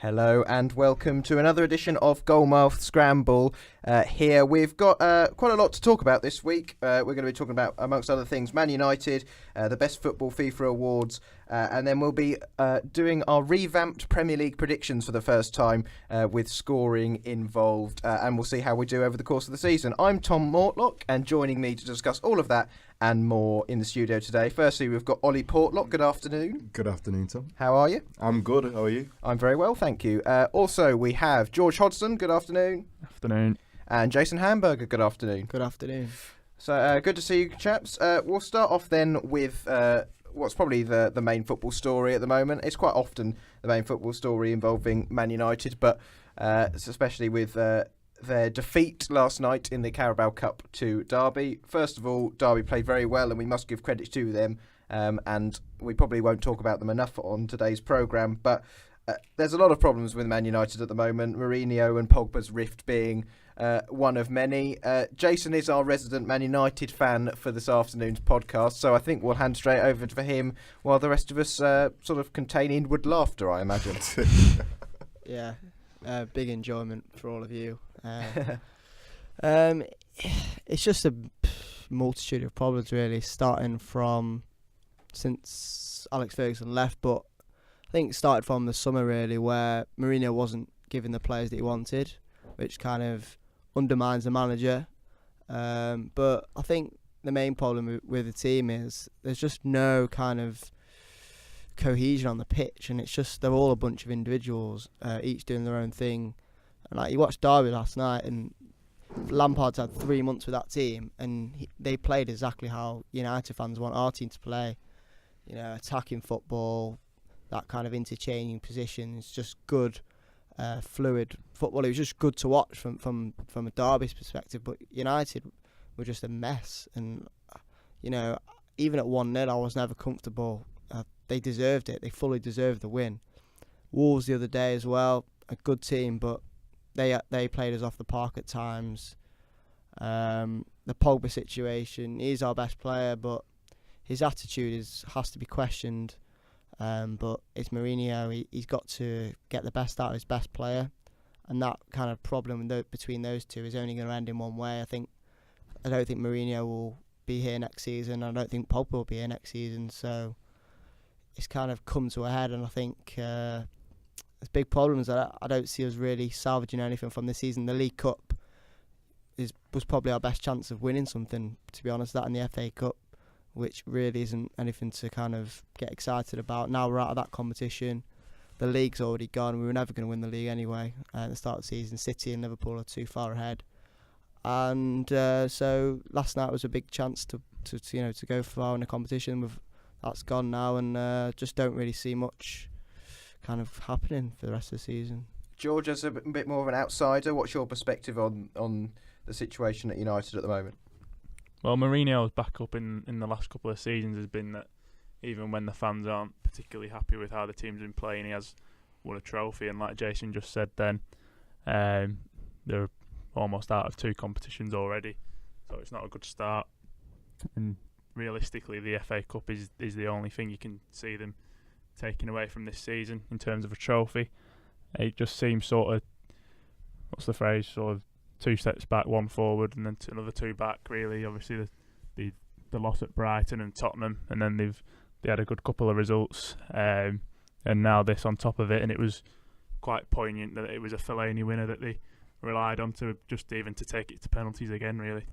Hello and welcome to another edition of Goalmouth Scramble. Here we've got quite a lot to talk about this week. We're going to be talking about, amongst other things, Man United, the Best Football FIFA Awards, and then we'll be doing our revamped Premier League predictions for the first time with scoring involved, and we'll see how we do over the course of the season. I'm Tom Mortlock, and joining me to discuss all of that and more in the studio today. Firstly, we've got Oli Portlock. Good afternoon. Good afternoon, Tom. How are you? I'm good. How are you? I'm very well, thank you. Also, we have George Hodgson. Good afternoon. Afternoon. And Jason Hamburger. Good afternoon. Good afternoon. So, good to see you, chaps. We'll start off then with what's probably the main football story at the moment. It's quite often the main football story involving Man United, but especially with their defeat last night in the Carabao Cup to Derby. First of all, Derby played very well, and we must give credit to them. And we probably won't talk about them enough on today's programme. But there's a lot of problems with Man United at the moment. Mourinho and Pogba's rift being one of many. Jason is our resident Man United fan for this afternoon's podcast, so I think we'll hand straight over to him while the rest of us sort of contain inward laughter, I imagine. Yeah, big enjoyment for all of you. It's just a multitude of problems, really, starting from since Alex Ferguson left, but I think it started from the summer, really, where Mourinho wasn't giving the players that he wanted, which kind of undermines the manager. But I think the main problem with the team is there's just no kind of cohesion on the pitch, and it's just they're all a bunch of individuals, each doing their own thing. And like you watched Derby last night, and Lampard's had 3 months with that team, and they played exactly how United fans want our team to play. You know, attacking football, that kind of interchanging positions, just good, fluid football. It was just good to watch from a Derby's perspective. But United were just a mess, and you know, even at 1-0, I was never comfortable. They deserved it. They fully deserved the win. Wolves the other day as well, a good team, but they played us off the park at times. The Pogba situation, he's our best player, but his attitude has to be questioned. But it's Mourinho. He's got to get the best out of his best player, and that kind of problem between those two is only going to end in one way. I don't think Mourinho will be here next season. I don't think Pogba will be here next season. So it's kind of come to a head, and I think there's big problems that I don't see us really salvaging anything from this season. The League Cup was probably our best chance of winning something, to be honest. That and the FA Cup, which really isn't anything to kind of get excited about. Now we're out of that competition. The league's already gone. We were never going to win the league anyway at the start of the season. City and Liverpool are too far ahead. And so last night was a big chance to go far in the competition. That's gone now, and just don't really see much kind of happening for the rest of the season. George, as a bit more of an outsider, what's your perspective on the situation at United at the moment? Well, Mourinho's backup in the last couple of seasons has been that even when the fans aren't particularly happy with how the team's been playing, he has won a trophy. And like Jason just said then, they're almost out of 2 competitions already, so it's not a good start. And realistically, the FA Cup is the only thing you can see them taking away from this season in terms of a trophy. It just seems sort of, what's the phrase, sort of 2 steps back, 1 forward, and then another 2 back. Really, obviously the loss at Brighton and Tottenham, and then they had a good couple of results, and now this on top of it. And it was quite poignant that it was a Fellaini winner that they relied on to take it to penalties again. Really.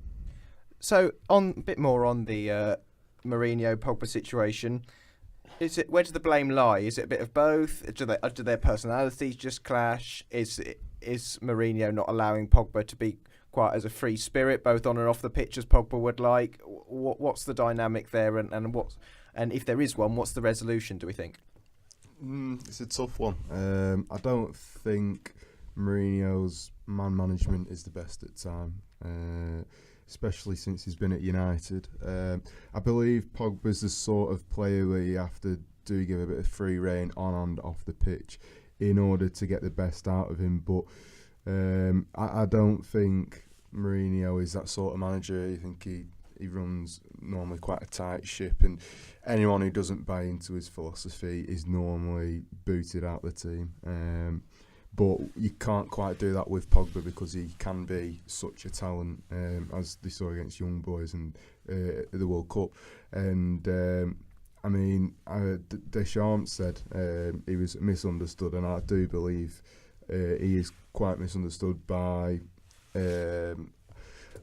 So a bit more on the Mourinho Pogba situation. Where does the blame lie? Is it a bit of both? Do their personalities just clash? Is Mourinho not allowing Pogba to be quite as a free spirit, both on and off the pitch, as Pogba would like? What's the dynamic there, and if there is one, what's the resolution, do we think? It's a tough one. I don't think Mourinho's man management is the best at time, especially since he's been at United. I believe Pogba's the sort of player where you have to give a bit of free rein on and off the pitch in order to get the best out of him. But I don't think Mourinho is that sort of manager. I think he runs normally quite a tight ship, and anyone who doesn't buy into his philosophy is normally booted out the team. But you can't quite do that with Pogba because he can be such a talent, as they saw against young boys and the World Cup. And I mean, Deschamps said he was misunderstood, and I do believe he is quite misunderstood by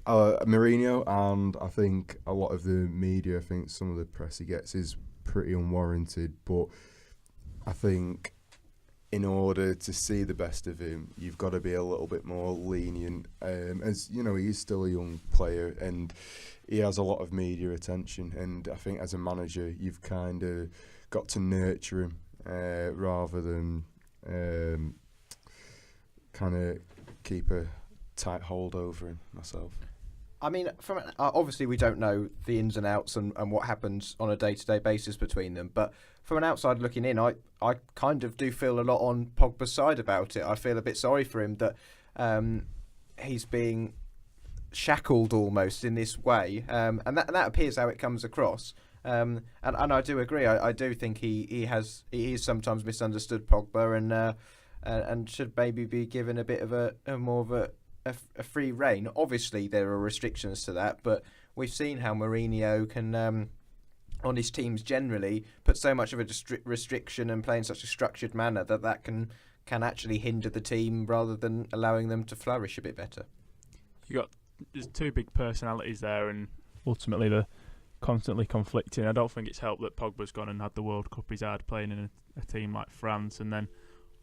Mourinho, and I think a lot of the media, I think some of the press he gets is pretty unwarranted. But I think in order to see the best of him, you've got to be a little bit more lenient. As you know, he is still a young player and he has a lot of media attention. And I think as a manager, you've kind of got to nurture him rather than kind of keep a tight hold over him myself. I mean, obviously we don't know the ins and outs and what happens on a day-to-day basis between them, but from an outside looking in, I kind of do feel a lot on Pogba's side about it. I feel a bit sorry for him that he's being shackled almost in this way, and that appears how it comes across. And I do agree. I do think he is sometimes misunderstood, Pogba, and should maybe be given a bit of a more of a free rein. Obviously, there are restrictions to that, but we've seen how Mourinho can, on his teams generally, put so much of a restriction and play in such a structured manner that can actually hinder the team rather than allowing them to flourish a bit better. There's two big personalities there, and ultimately they're constantly conflicting. I don't think it's helped that Pogba's gone and had the World Cup he's had playing in a team like France, and then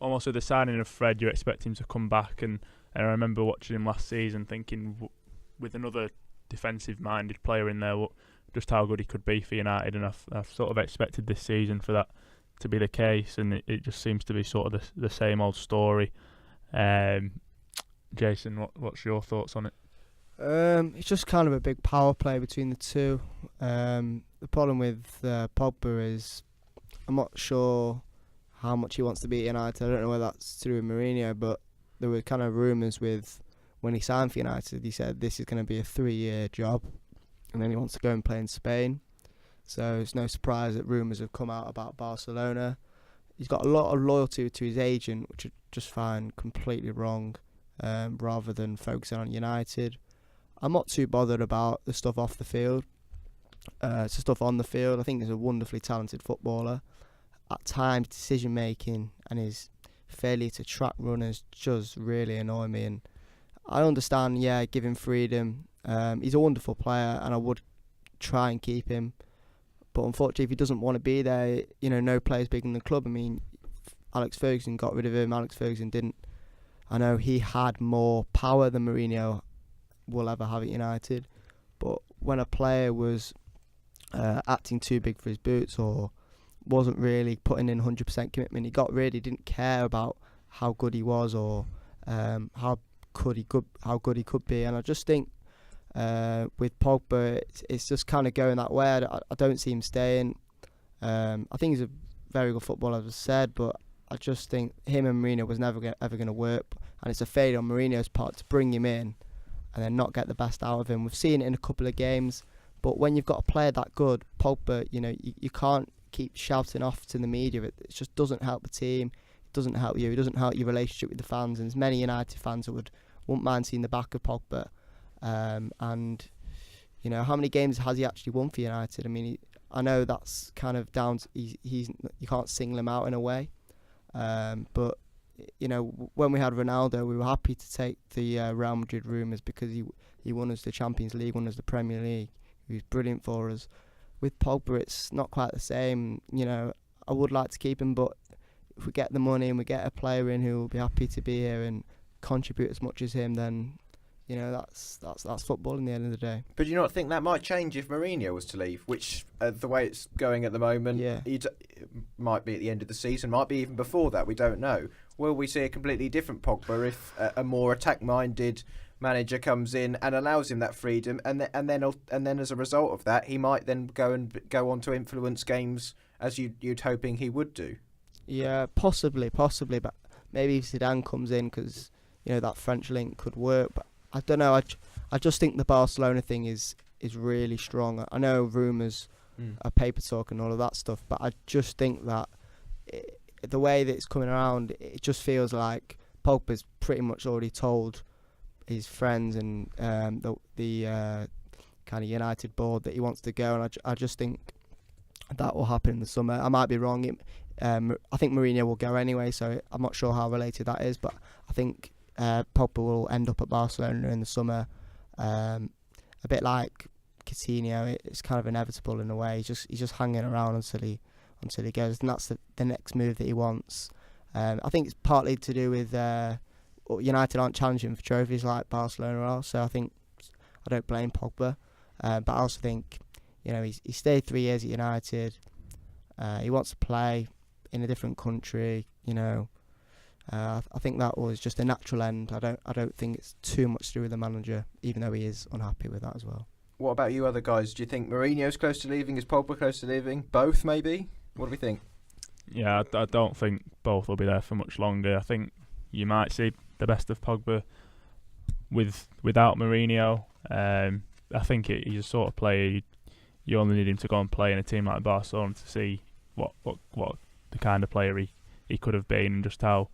almost with the signing of Fred, you expect him to come back. And I remember watching him last season thinking, with another defensive-minded player in there, just how good he could be for United. And I've sort of expected this season for that to be the case, and it just seems to be sort of the same old story. Jason, what's your thoughts on it? It's just kind of a big power play between the two. The problem with Pogba is I'm not sure how much he wants to be at United. I don't know whether that's through with Mourinho, but there were kind of rumours with when he signed for United, he said this is going to be a 3-year job, and then he wants to go and play in Spain. So it's no surprise that rumours have come out about Barcelona. He's got a lot of loyalty to his agent, which I just find completely wrong, rather than focusing on United. I'm not too bothered about the stuff off the field. It's the stuff on the field. I think he's a wonderfully talented footballer. At times, decision making and his failure to track runners just really annoy me. And I understand, give him freedom. He's a wonderful player, and I would try and keep him. But unfortunately, if he doesn't want to be there, no player's bigger than the club. I mean, Alex Ferguson got rid of him. Alex Ferguson didn't. I know he had more power than Mourinho will ever have at United, but when a player was acting too big for his boots or wasn't really putting in 100% commitment, he got rid. He didn't care about how good he was or how good he could be. And I just think with Pogba, it's just kind of going that way. I don't see him staying. I think he's a very good footballer, as I said, but I just think him and Mourinho was never ever going to work, and it's a failure on Mourinho's part to bring him in and then not get the best out of him. We've seen it in a couple of games, but when you've got a player that good, Pogba, you can't keep shouting off to the media. It just doesn't help the team. It doesn't help you. It doesn't help your relationship with the fans. And there's many United fans that wouldn't mind seeing the back of Pogba. And how many games has he actually won for United? I mean, I know that's kind of down to you can't single him out in a way, but when we had Ronaldo, we were happy to take the Real Madrid rumours because he won us the Champions League, won us the Premier League. He was brilliant for us. With Pogba, it's not quite the same. I would like to keep him, but if we get the money and we get a player in who will be happy to be here and contribute as much as him, then that's football in the end of the day. But do you not think that might change if Mourinho was to leave? Which, the way it's going at the moment, it might be at the end of the season, might be even before that. We don't know. Will we see a completely different Pogba if a more attack-minded manager comes in and allows him that freedom, and then as a result of that, he might then go on to influence games as you'd hoping he would do? Yeah, possibly, but maybe if Zidane comes in, because that French link could work. But I don't know. I just think the Barcelona thing is is really strong. I know rumours are paper talk and all of that stuff, but I just think that the way that it's coming around, it just feels like Pogba's pretty much already told his friends and the kind of United board that he wants to go, and I just think that will happen in the summer. I might be wrong. I think Mourinho will go anyway, so I'm not sure how related that is, but I think Pogba will end up at Barcelona in the summer. A bit like Coutinho, it's kind of inevitable in a way. He's just hanging around until he goes, and that's the next move that he wants. I think it's partly to do with United aren't challenging for trophies like Barcelona are, so I don't blame Pogba. But I also think, he stayed 3 years at United. He wants to play in a different country. I think that was just a natural end. I don't think it's too much to do with the manager, even though he is unhappy with that as well. What about you other guys? Do you think Mourinho's close to leaving? Is Pogba close to leaving? Both, maybe? What do we think? Yeah, I don't think both will be there for much longer. I think you might see the best of Pogba without Mourinho. I think he's a sort of player you only need him to go and play in a team like Barcelona to see what the kind of player he could have been and just how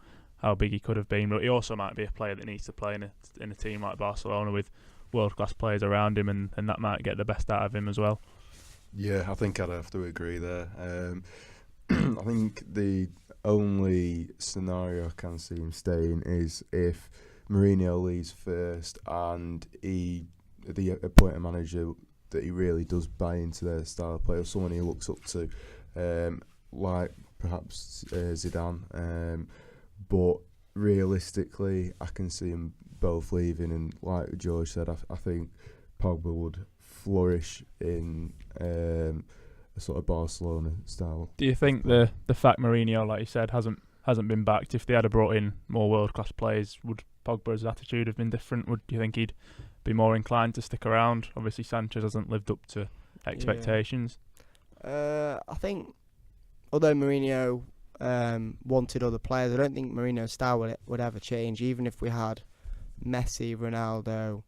big he could have been. But he also might be a player that needs to play in a team like Barcelona with world-class players around him, and that might get the best out of him as well. Yeah, I think I'd have to agree there. I think the only scenario I can see him staying is if Mourinho leaves first and the appointed manager that he really does buy into their style of play, or someone he looks up to, like perhaps Zidane. But realistically, I can see them both leaving, and like George said, I think Pogba would flourish in a sort of Barcelona style. Do you think the fact Mourinho, like you said, hasn't been backed, if they had brought in more world class players, would Pogba's attitude have been different? Do you think he'd be more inclined to stick around? Obviously, Sanchez hasn't lived up to expectations. I think, although Mourinho wanted other players, I don't think Mourinho's style would ever change, even if we had Messi, Ronaldo.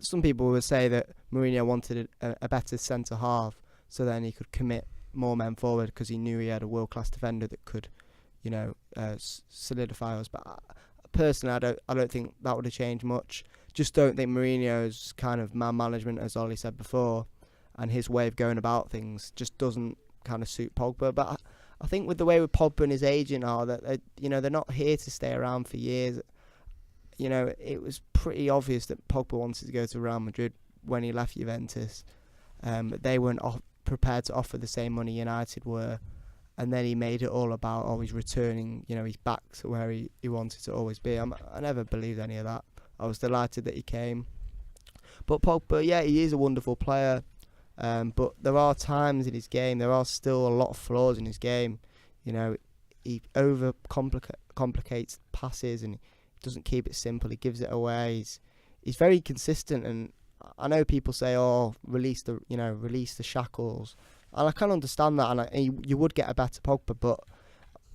Some people would say that Mourinho wanted a better centre half, so then he could commit more men forward because he knew he had a world class defender that could, solidify us. But personally, I don't think that would have changed much. Just don't think Mourinho's kind of man management, as Oli said before, and his way of going about things just doesn't kind of suit Pogba. But I think with the way with Pogba and his agent are that they're not here to stay around for years. It was pretty obvious that Pogba wanted to go to Real Madrid when he left Juventus, but they weren't prepared to offer the same money United were, and then he made it all about always returning. He's back to where he wanted to always be. I never believed any of that. I was delighted that he came. But Pogba, yeah, he is a wonderful player, but there are times in his game, there are still a lot of flaws in his game. He complicates passes and doesn't keep it simple. He gives it away. He's very consistent, and I know people say, release the shackles, and I can understand that, and you would get a better Pogba, but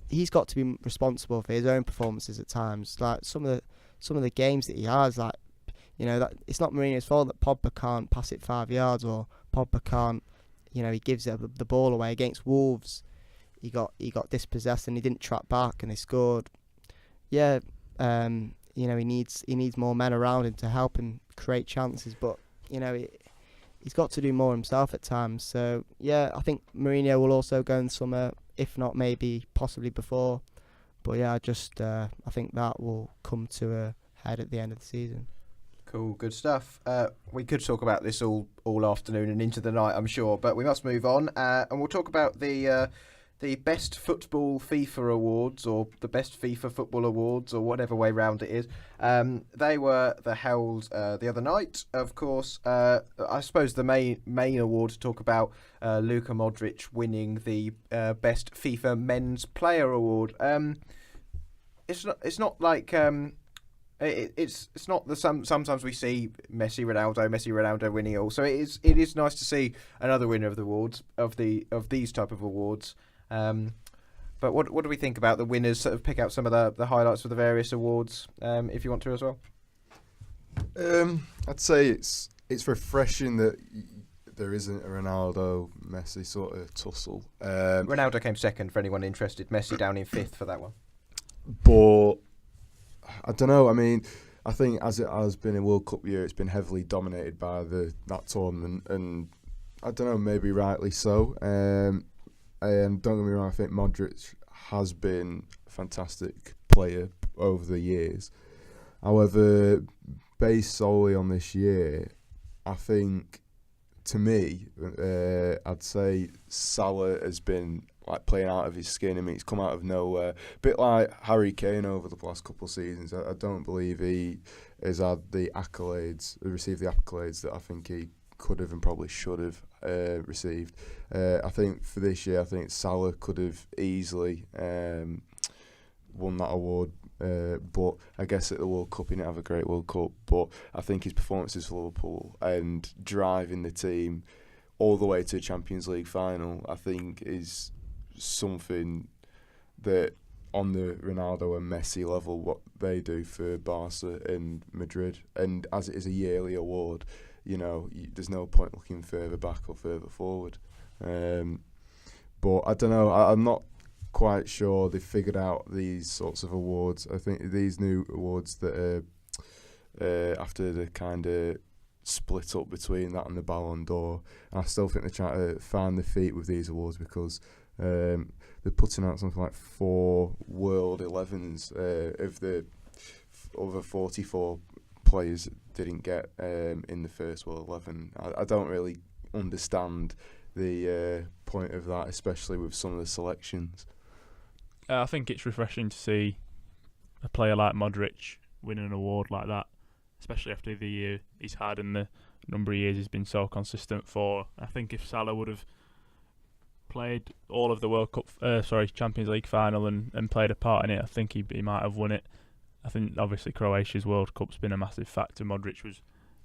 he's got to be responsible for his own performances at times. Like some of the games that he has, that it's not Mourinho's fault that Pogba can't pass it 5 yards, or Pogba can't, he gives the ball away. Against Wolves, he got dispossessed and he didn't track back, and they scored. Yeah. He needs more men around him to help him create chances, but he's got to do more himself at times. So yeah, I think Mourinho will also go in summer, if not maybe possibly before. But yeah, I think that will come to a head at the end of the season. Cool, good stuff. We could talk about this all afternoon and into the night, I'm sure, but we must move on, and we'll talk about the Best Football FIFA Awards, or the Best FIFA Football Awards, or whatever way round it is. They were held the other night, of course. I suppose the main award to talk about, Luka Modric winning the Best FIFA Men's Player Award. It's not like it's not the sometimes we see Messi Ronaldo winning it all. So it is nice to see another winner of the awards of these type of awards. But what do we think about the winners? Sort of pick out some of the highlights of the various awards, if you want to as well. I'd say it's it's refreshing that there isn't a Ronaldo-Messi sort of tussle. Ronaldo came second for anyone interested. Messi down in fifth for that one. But I don't know. I mean, I think as it has been a World Cup year, it's been heavily dominated by that tournament, and I don't know, maybe rightly so. And don't get me wrong, I think Modric has been a fantastic player over the years. However, based solely on this year, I think, to me, I'd say Salah has been like playing out of his skin. I mean, he's come out of nowhere. A bit like Harry Kane over the last couple of seasons. I don't believe he has had received the accolades that I think he could have and probably should have received. I think for this year, I think Salah could have easily won that award. But I guess at the World Cup he didn't have a great World Cup, but I think his performances for Liverpool and driving the team all the way to the Champions League final, I think is something that on the Ronaldo and Messi level, what they do for Barca and Madrid, and as it is a yearly award, you know, there's no point looking further back or further forward. But I don't know, I'm not quite sure they've figured out these sorts of awards. I think these new awards that are after the kind of split up between that and the Ballon d'Or, and I still think they're trying to find their feet with these awards because they're putting out something like 4 World 11s of the other 44 players that didn't get in the first World 11. I don't really understand the point of that, especially with some of the selections. I think it's refreshing to see a player like Modric win an award like that, especially after the year he's had and the number of years he's been so consistent for. I think if Salah would have played all of the Champions League final and played a part in it, I think he might have won it. I think obviously Croatia's World Cup's been a massive factor. Modric was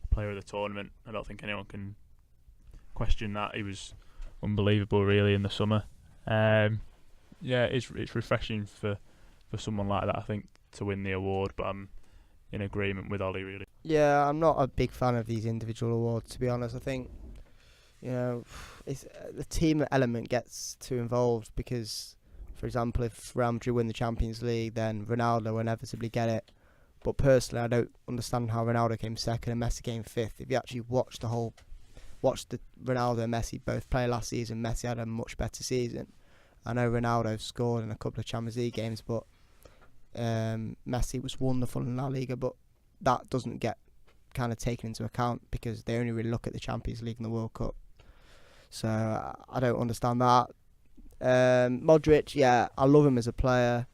player of the tournament. I don't think anyone can question that. He was unbelievable really in the summer. Yeah, it's refreshing for someone like that, I think, to win the award, but I'm in agreement with Ollie, really. Yeah, I'm not a big fan of these individual awards, to be honest. I think, you know, it's, the team element gets too involved because, for example, if Real Madrid win the Champions League, then Ronaldo will inevitably get it. But personally, I don't understand how Ronaldo came second and Messi came fifth. If you actually watch the Ronaldo and Messi both play last season, Messi had a much better season. I know Ronaldo scored in a couple of Champions League games, but Messi was wonderful in La Liga, but that doesn't get kind of taken into account because they only really look at the Champions League and the World Cup. So I don't understand that. Modric, yeah, I love him as a player.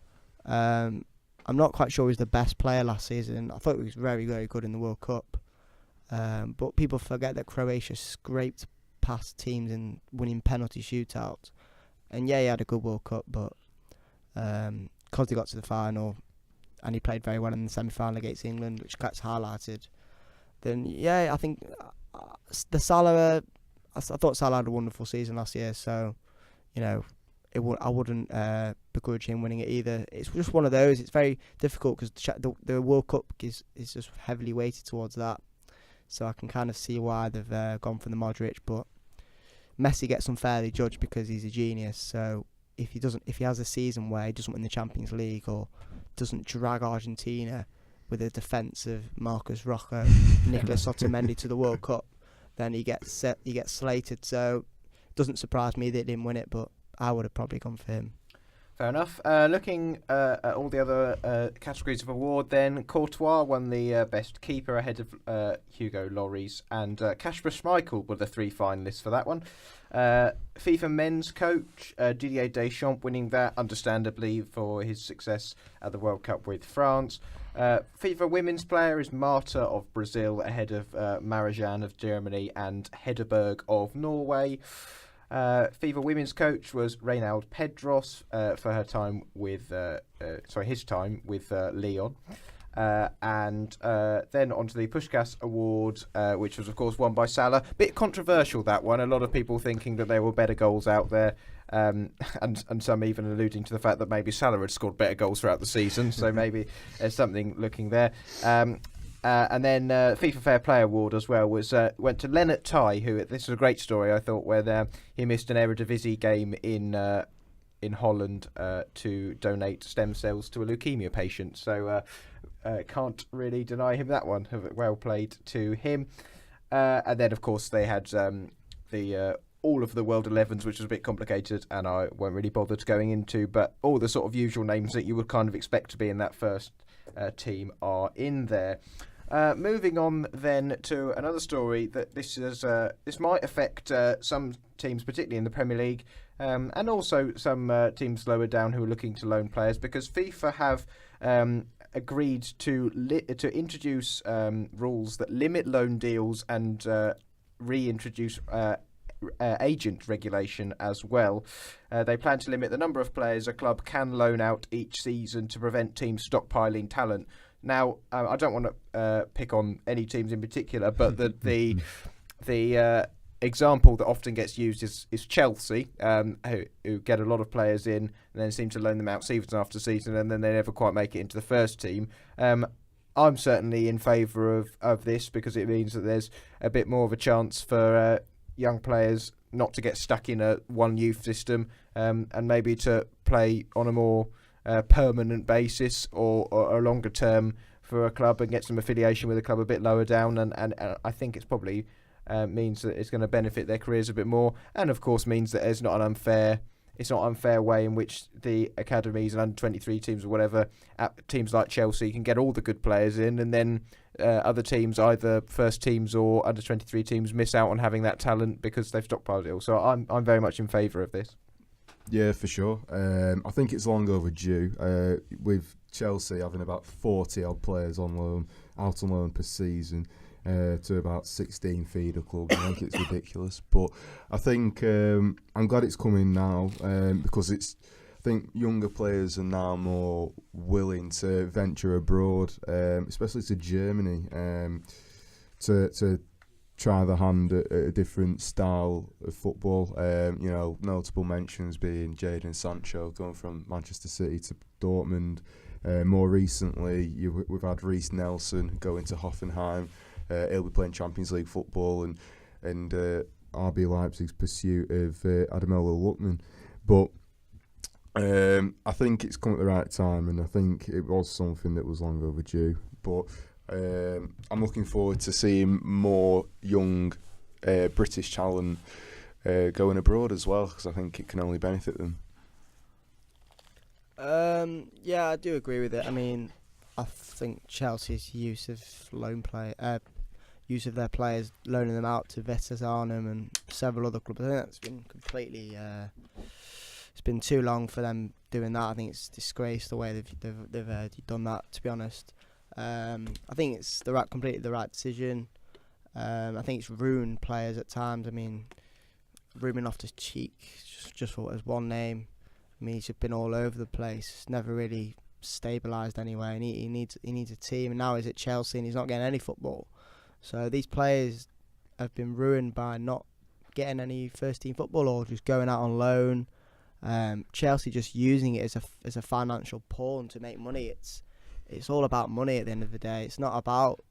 I'm not quite sure he was the best player last season. I thought he was very, very good in the World Cup. But people forget that Croatia scraped past teams in winning penalty shootouts. And yeah, he had a good World Cup, but because they got to the final and he played very well in the semi-final against England, which gets highlighted, then yeah, I think the Salah. I thought Salah had a wonderful season last year, so you know, I wouldn't begrudge him winning it either. It's just one of those. It's very difficult because the World Cup is just heavily weighted towards that, so I can kind of see why they've gone for the Modric, but Messi gets unfairly judged because he's a genius. So if he has a season where he doesn't win the Champions League or doesn't drag Argentina with a defence of Marcus Rojo, Nicolas Otamendi to the World Cup, then he gets slated. So it doesn't surprise me that he didn't win it, but I would have probably gone for him. Fair enough. Looking at all the other categories of award, then Courtois won the best keeper ahead of Hugo Lloris, and Kasper Schmeichel were the 3 finalists for that one. FIFA men's coach Didier Deschamps winning that, understandably, for his success at the World Cup with France. FIFA women's player is Marta of Brazil ahead of Marijan of Germany and Hedberg of Norway. FIFA women's coach was Reynald Pedros for her time with his time with Lyon, and then onto the Puskás Award, which was of course won by Salah. Bit controversial, that one. A lot of people thinking that there were better goals out there, and some even alluding to the fact that maybe Salah had scored better goals throughout the season. So maybe there's something looking there. And then FIFA Fair Play Award as well went to Lennart Ty, who, this is a great story I thought, where he missed an Eredivisie game in Holland to donate stem cells to a leukemia patient. So can't really deny him that one. Well played to him. And then of course they had all of the World 11s, which was a bit complicated, and I won't really bother going into, but all the sort of usual names that you would kind of expect to be in that first team are in there. Moving on then to another story that this might affect some teams, particularly in the Premier League, and also some teams lower down who are looking to loan players, because FIFA have agreed to introduce rules that limit loan deals and reintroduce agent regulation as well. They plan to limit the number of players a club can loan out each season to prevent teams stockpiling talent. Now, I don't want to pick on any teams in particular, but the example that often gets used is Chelsea, who get a lot of players in and then seem to loan them out season after season, and then they never quite make it into the first team. I'm certainly in favour of this, because it means that there's a bit more of a chance for young players not to get stuck in one youth system, and maybe to play on a more permanent basis or a longer term for a club and get some affiliation with a club a bit lower down, and I think it's probably means that it's going to benefit their careers a bit more, and of course means that it's not an unfair way in which the academies and under 23 teams or whatever, teams like Chelsea can get all the good players in, and then other teams, either first teams or under 23 teams, miss out on having that talent because they've stockpiled it all. So I'm very much in favour of this. Yeah, for sure. I think it's long overdue. With Chelsea having about 40 odd players out on loan per season, to about 16 feeder clubs. I think it's ridiculous, but I think I'm glad it's coming now, because I think younger players are now more willing to venture abroad, especially to Germany, to try the hand at a different style of football. Notable mentions being Jadon Sancho going from Manchester City to Dortmund. More recently, we've had Reiss Nelson going to Hoffenheim. He'll be playing Champions League football, and RB Leipzig's pursuit of Ademola Lookman. But I think it's come at the right time, and I think it was something that was long overdue. But I'm looking forward to seeing more young British talent going abroad as well, because I think it can only benefit them. Yeah, I do agree with it. I mean, I think Chelsea's use of use of their players, loaning them out to Vitesse Arnhem and several other clubs, I think that's been completely. It's been too long for them doing that. I think it's disgraced the way they've done that, to be honest. I think it's completely the right decision. I think it's ruined players at times. I mean, Ruben Loftus-Cheek, just for as one name. I mean, he's just been all over the place. Never really stabilised anyway, and he needs a team. And now he's at Chelsea and he's not getting any football. So these players have been ruined by not getting any first team football or just going out on loan. Chelsea just using it as a financial pawn to make money. It's all about money at the end of the day. It's not about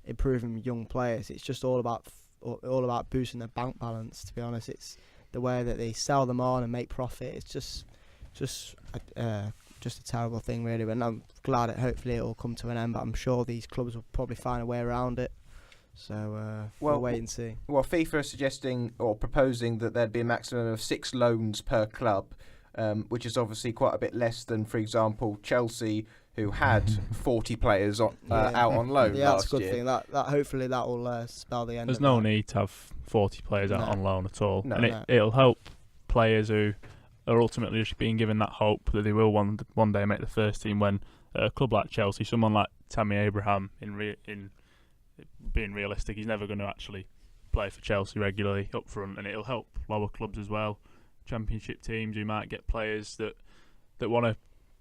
improving young players. It's just all about boosting their bank balance. To be honest, it's the way that they sell them on and make profit. It's just a terrible thing, really. And I'm glad hopefully it will come to an end. But I'm sure these clubs will probably find a way around it. So we'll wait and see. Well, FIFA are suggesting or proposing that there'd be a maximum of 6 loans per club, which is obviously quite a bit less than, for example, Chelsea, who had 40 players out on loan last year. Yeah, that's a good thing. That hopefully that will spell the end. There's no need to have 40 players out on loan at all, and it'll help players who are ultimately just being given that hope that they will one day make the first team. When a club like Chelsea, someone like Tammy Abraham, in being realistic, he's never going to actually play for Chelsea regularly up front, and it'll help lower clubs as well. Championship teams who might get players that want to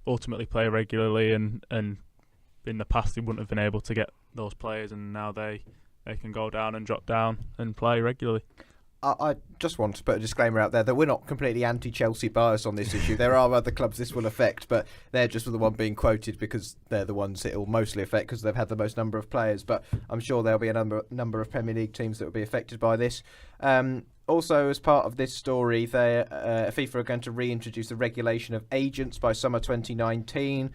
ultimately play regularly, and in the past they wouldn't have been able to get those players, and now they can go down and drop down and play regularly. I just want to put a disclaimer out there that we're not completely anti-Chelsea biased on this issue. There are other clubs this will affect, but they're just the one being quoted because they're the ones it will mostly affect because they've had the most number of players. But I'm sure there'll be a number of Premier League teams that will be affected by this. Also, as part of this story, FIFA are going to reintroduce the regulation of agents by summer 2019.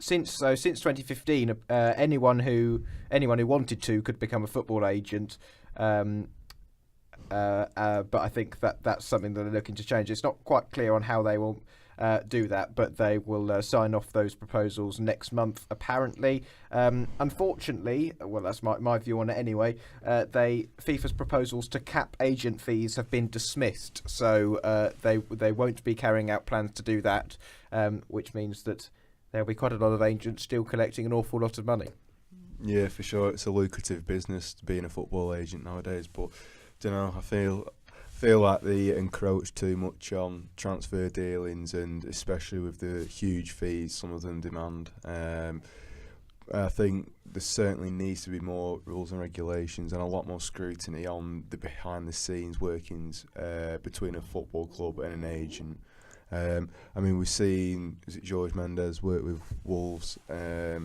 Since 2015, anyone who wanted to could become a football agent. But I think that's something that they're looking to change. It's not quite clear on how they will do that, but they will sign off those proposals next month, apparently. Unfortunately, well, that's my view on it anyway, FIFA's proposals to cap agent fees have been dismissed, so they won't be carrying out plans to do that, which means that there'll be quite a lot of agents still collecting an awful lot of money. Yeah, for sure. It's a lucrative business being a football agent nowadays, but don't know. I feel like they encroach too much on transfer dealings, and especially with the huge fees some of them demand. I think there certainly needs to be more rules and regulations and a lot more scrutiny on the behind-the-scenes workings between a football club and an agent. I mean, we've seen George Mendes work with Wolves. I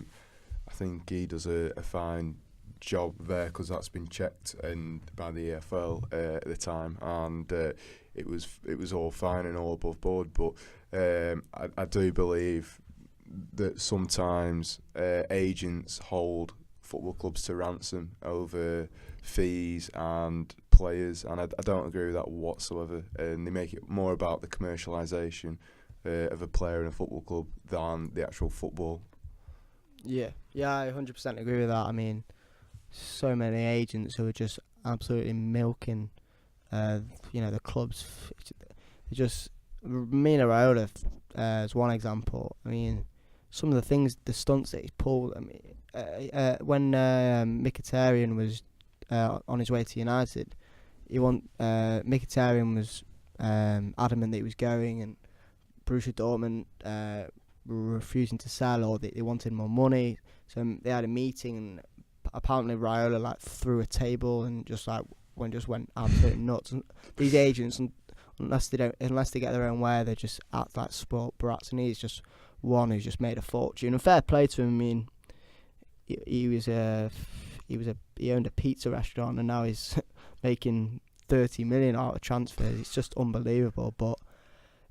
think he does a fine job there because that's been checked and by the EFL at the time, and it was all fine and all above board. But I do believe that sometimes agents hold football clubs to ransom over fees and players, and I don't agree with that whatsoever. And they make it more about the commercialisation of a player in a football club than the actual football. Yeah, I 100% agree with that. I mean, so many agents who are just absolutely milking, the clubs. Just Mino Raiola as one example. I mean, some of the things, the stunts that he's pulled. I mean, when Mkhitaryan was on his way to United, Mkhitaryan was adamant that he was going, and Borussia Dortmund were refusing to sell, or they wanted more money. So they had a meeting, and apparently Raiola threw a table and just went absolutely nuts. And these agents, unless they get their own way, they just act like sport brats. And he's just one who's just made a fortune. And fair play to him. I mean, he owned a pizza restaurant, and now he's making 30 million out of transfers. It's just unbelievable. But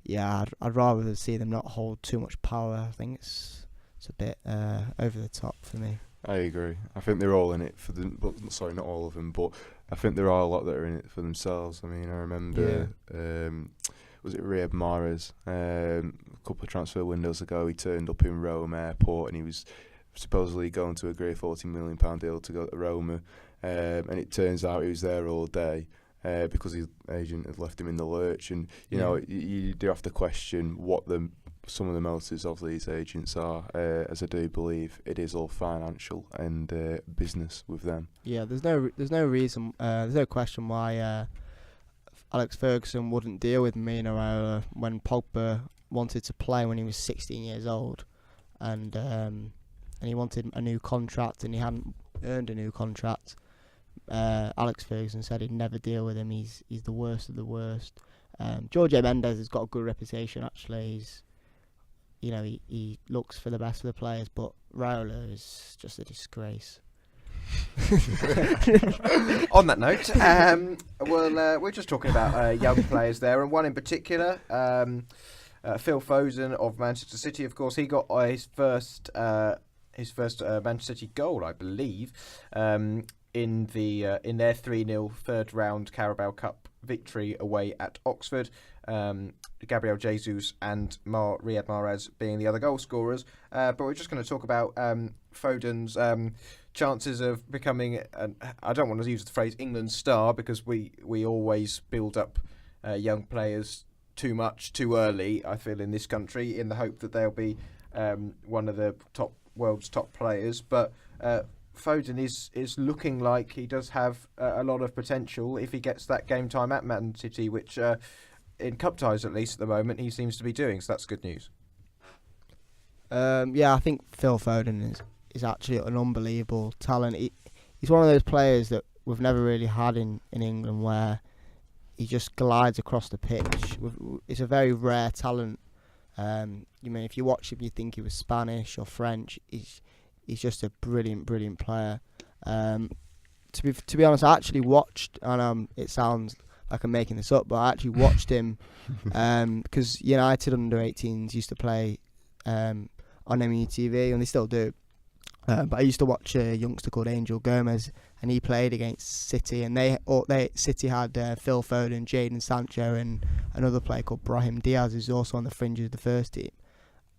yeah, I'd rather see them not hold too much power. I think it's a bit over the top for me. I agree. I think they're all in it for them. But sorry, not all of them, but I think there are a lot that are in it for themselves. I mean, I remember, was it Riyad Mahrez? A couple of transfer windows ago, he turned up in Rome Airport, and he was supposedly going to agree a £40 million deal to go to Roma, and it turns out he was there all day because his agent had left him in the lurch. And you know, you do have to question what some of the motives of these agents are, as I do believe it is all financial and business with them. Yeah, there's no reason, there's no question why Alex Ferguson wouldn't deal with Mino Raiola when Pogba wanted to play when he was 16 years old, and he wanted a new contract, and he hadn't earned a new contract. Alex Ferguson said he'd never deal with him. He's the worst of the worst. George Mendes has got a good reputation, actually. He looks for the best of the players, but Raiola is just a disgrace. On that note, we're just talking about young players there, and one in particular, Phil Foden of Manchester City. Of course, he got his first Manchester City goal, I believe, in their 3-0 third round Carabao Cup victory away at Oxford. Gabriel Jesus and Riyad Mahrez being the other goal scorers. But we're just going to talk about Foden's chances of becoming, I don't want to use the phrase England's star, because we always build up young players too much, too early, I feel, in this country, in the hope that they'll be one of the world's top players. But Foden is looking like he does have a lot of potential if he gets that game time at Man City, which in cup ties, at least at the moment, he seems to be doing, so that's good news. I think Phil Foden is actually an unbelievable talent. He's one of those players that we've never really had in England, where he just glides across the pitch. It's a very rare talent. If you watch him, you think he was Spanish or French. He's just a brilliant player. To be honest, I actually watched, and it sounds like I'm making this up, but I actually watched him because United under-18s used to play on MUTV, and they still do. But I used to watch a youngster called Angel Gomez, and he played against City, and City had Phil Foden, Jadon Sancho, and another player called Brahim Diaz, who's also on the fringes of the first team.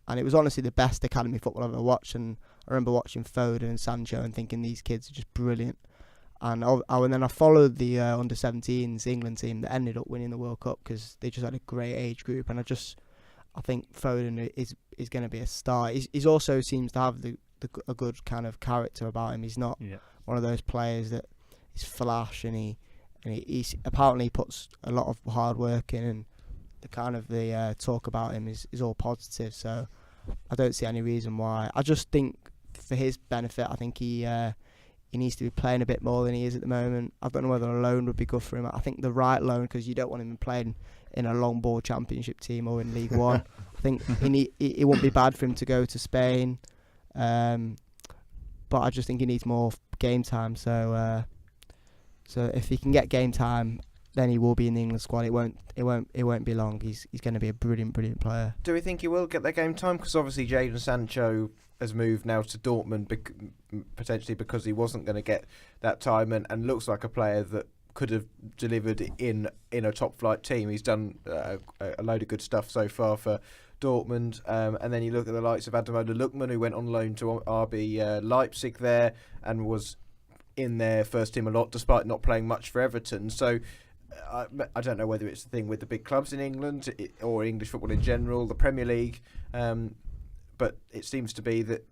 And it was honestly the best academy football I've ever watched. And I remember watching Foden and Sancho and thinking these kids are just brilliant. And then I followed the under-17s England team that ended up winning the World Cup because they just had a great age group. And I think Foden is going to be a star. He's also seems to have a good kind of character about him. He's not one of those players that is flash, and he apparently puts a lot of hard work in, and the talk about him is all positive. So I don't see any reason why. I just think for his benefit, I think he needs to be playing a bit more than he is at the moment. I don't know whether a loan would be good for him. I think the right loan, because you don't want him playing in a long ball championship team or in League One. I think it wouldn't be bad for him to go to Spain, but I just think he needs more game time. So if he can get game time, then he will be in the England squad. It won't be long. He's going to be a brilliant player. Do we think he will get that game time? Because obviously Jadon Sancho has moved now to Dortmund potentially because he wasn't going to get that time, and looks like a player that could have delivered in a top flight team. He's done a load of good stuff so far for Dortmund, and then you look at the likes of Ademola Lookman, who went on loan to RB Leipzig there and was in their first team a lot despite not playing much for Everton. So I don't know whether it's the thing with the big clubs in England or English football in general, the Premier League, but it seems to be that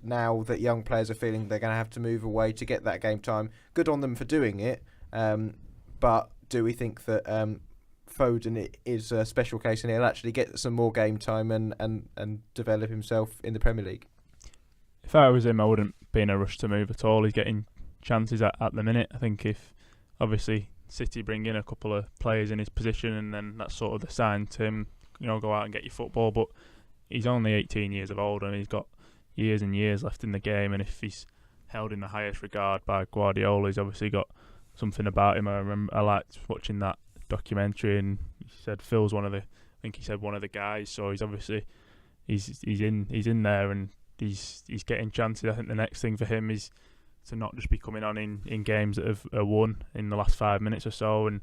now that young players are feeling they're going to have to move away to get that game time. Good on them for doing it, but do we think that Foden is a special case and he'll actually get some more game time and develop himself in the Premier League? If I was him, I wouldn't be in a rush to move at all. He's getting chances at the minute. I think if obviously City bring in a couple of players in his position, and then that's sort of the sign to him, go out and get your football. But he's only 18 years of old, and he's got years and years left in the game. And if he's held in the highest regard by Guardiola, he's obviously got something about him. I liked watching that documentary, and he said Phil's one of the guys. So he's obviously he's in there, and he's getting chances. I think the next thing for him is to not just be coming on in games that have won in the last 5 minutes or so, and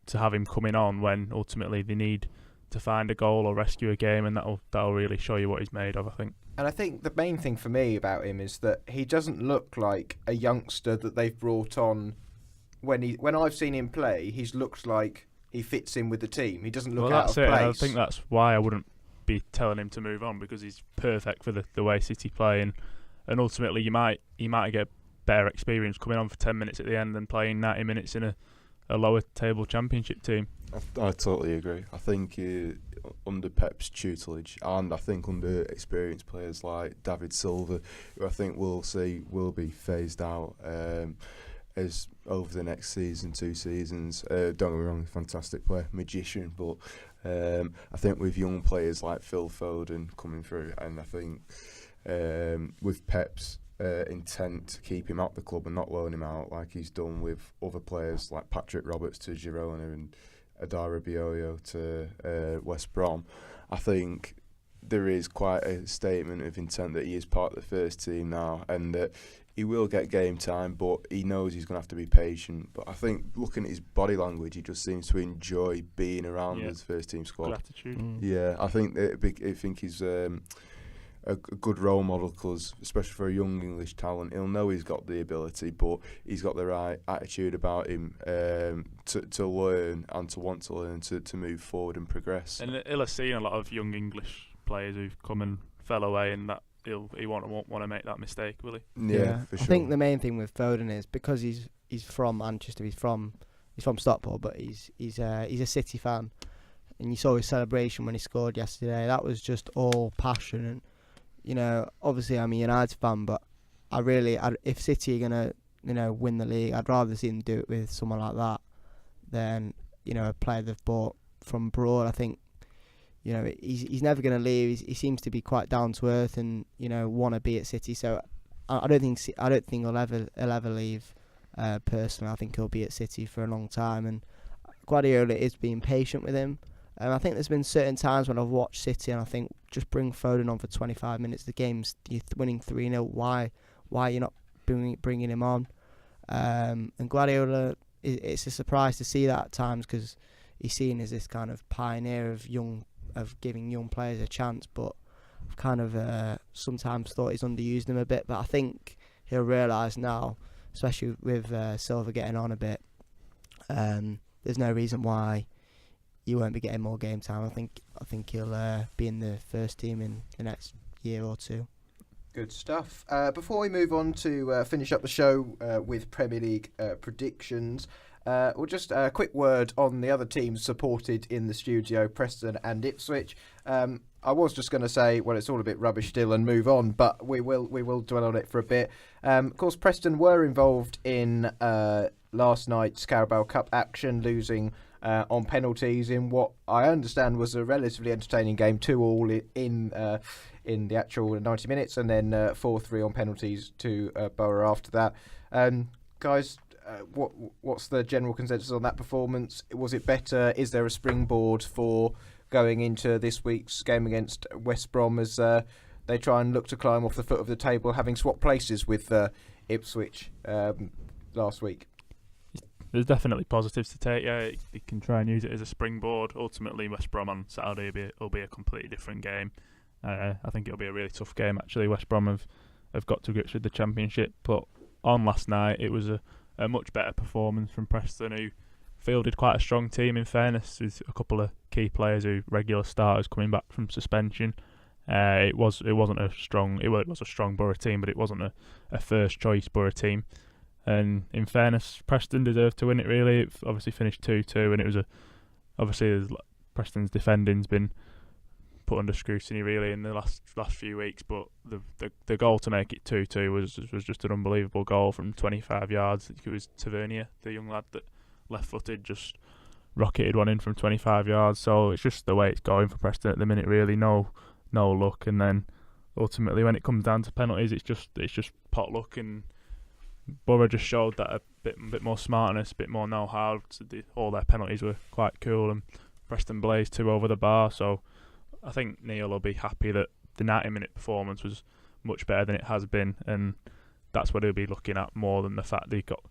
to have him coming on when ultimately they need to find a goal or rescue a game, and that'll really show you what he's made of, I think. And I think the main thing for me about him is that he doesn't look like a youngster that they've brought on. When I've seen him play, he's looked like he fits in with the team. He doesn't look out of place. I think that's why I wouldn't be telling him to move on, because he's perfect for the way City play, and ultimately you might get better experience coming on for 10 minutes at the end than playing 90 minutes in a lower table championship team. I totally agree. I think under Pep's tutelage, and I think under experienced players like David Silva, who I think will be phased out as over the next season, 2 seasons. Don't get me wrong, fantastic player, magician, but I think with young players like Phil Foden coming through, and I think with Pep's intent to keep him at the club and not loan him out like he's done with other players like Patrick Roberts to Girona and Adara Bioyo to West Brom, I think there is quite a statement of intent that he is part of the first team now, and that he will get game time, but he knows he's going to have to be patient. But I think looking at his body language, he just seems to enjoy being around his first team squad. Good attitude. Yeah, I think he's a good role model, because especially for a young English talent, he'll know he's got the ability, but he's got the right attitude about him to learn and to want to learn, to move forward and progress. And he'll have seen a lot of young English players who've come and fell away, and that he won't want to make that mistake, will he? Yeah, for sure. I think the main thing with Foden is because he's from Manchester, he's from Stockport, but he's a City fan, and you saw his celebration when he scored yesterday. That was just all passion. And obviously I'm a United fan, but if City are gonna win the league. I'd rather see them do it with someone like that than a player they've bought from abroad. I think he's never going to leave. He seems to be quite down to earth and want to be at City. So I don't think he'll ever leave. Personally, I think he'll be at City for a long time, and Guardiola is being patient with him. And I think there's been certain times when I've watched City and I think just bring Foden on for 25 minutes. The game's you're winning 3-0. Why are you not bringing him on? And Guardiola, it's a surprise to see that at times because he's seen as this kind of pioneer of giving young players a chance. But I've kind of sometimes thought he's underused them a bit. But I think he'll realise now, especially with Silva getting on a bit, there's no reason why he won't be getting more game time. I think he'll be in the first team in the next year or two. Good stuff. Before we move on to finish up the show with Premier League predictions, we'll just a quick word on the other teams supported in the studio, Preston and Ipswich. I was just going to say, well, it's all a bit rubbish still and move on, but we will dwell on it for a bit. Of course, Preston were involved in last night's Carabao Cup action, losing on penalties in what I understand was a relatively entertaining game, 2-2 in the actual 90 minutes, and then 4-3 on penalties to Borough after that. Guys, what's the general consensus on that performance? Was it better? Is there a springboard for going into this week's game against West Brom as they try and look to climb off the foot of the table, having swapped places with Ipswich last week? There's definitely positives to take. Yeah, you can try and use it as a springboard. Ultimately, West Brom on Saturday will be a completely different game. I think it'll be a really tough game. Actually, West Brom have got to grips with the Championship, but on last night it was a much better performance from Preston, who fielded quite a strong team. In fairness, with a couple of key players who regular starters coming back from suspension. It was a strong Borough team, but it wasn't a first choice Borough team. And in fairness, Preston deserved to win it. Really, it obviously finished 2-2, and it was Preston's defending's been put under scrutiny really in the last few weeks. But the goal to make it 2-2 was just an unbelievable goal from 25 yards. I think it was Tavernier, the young lad that left-footed, just rocketed one in from 25 yards. So it's just the way it's going for Preston at the minute. Really, no luck. And then ultimately, when it comes down to penalties, it's just pot luck, and Borough just showed that a bit more smartness, a bit more know-how. All their penalties were quite cool, and Preston blazed 2 over the bar. So I think Neil will be happy that the 90-minute performance was much better than it has been, and that's what he'll be looking at more than the fact they got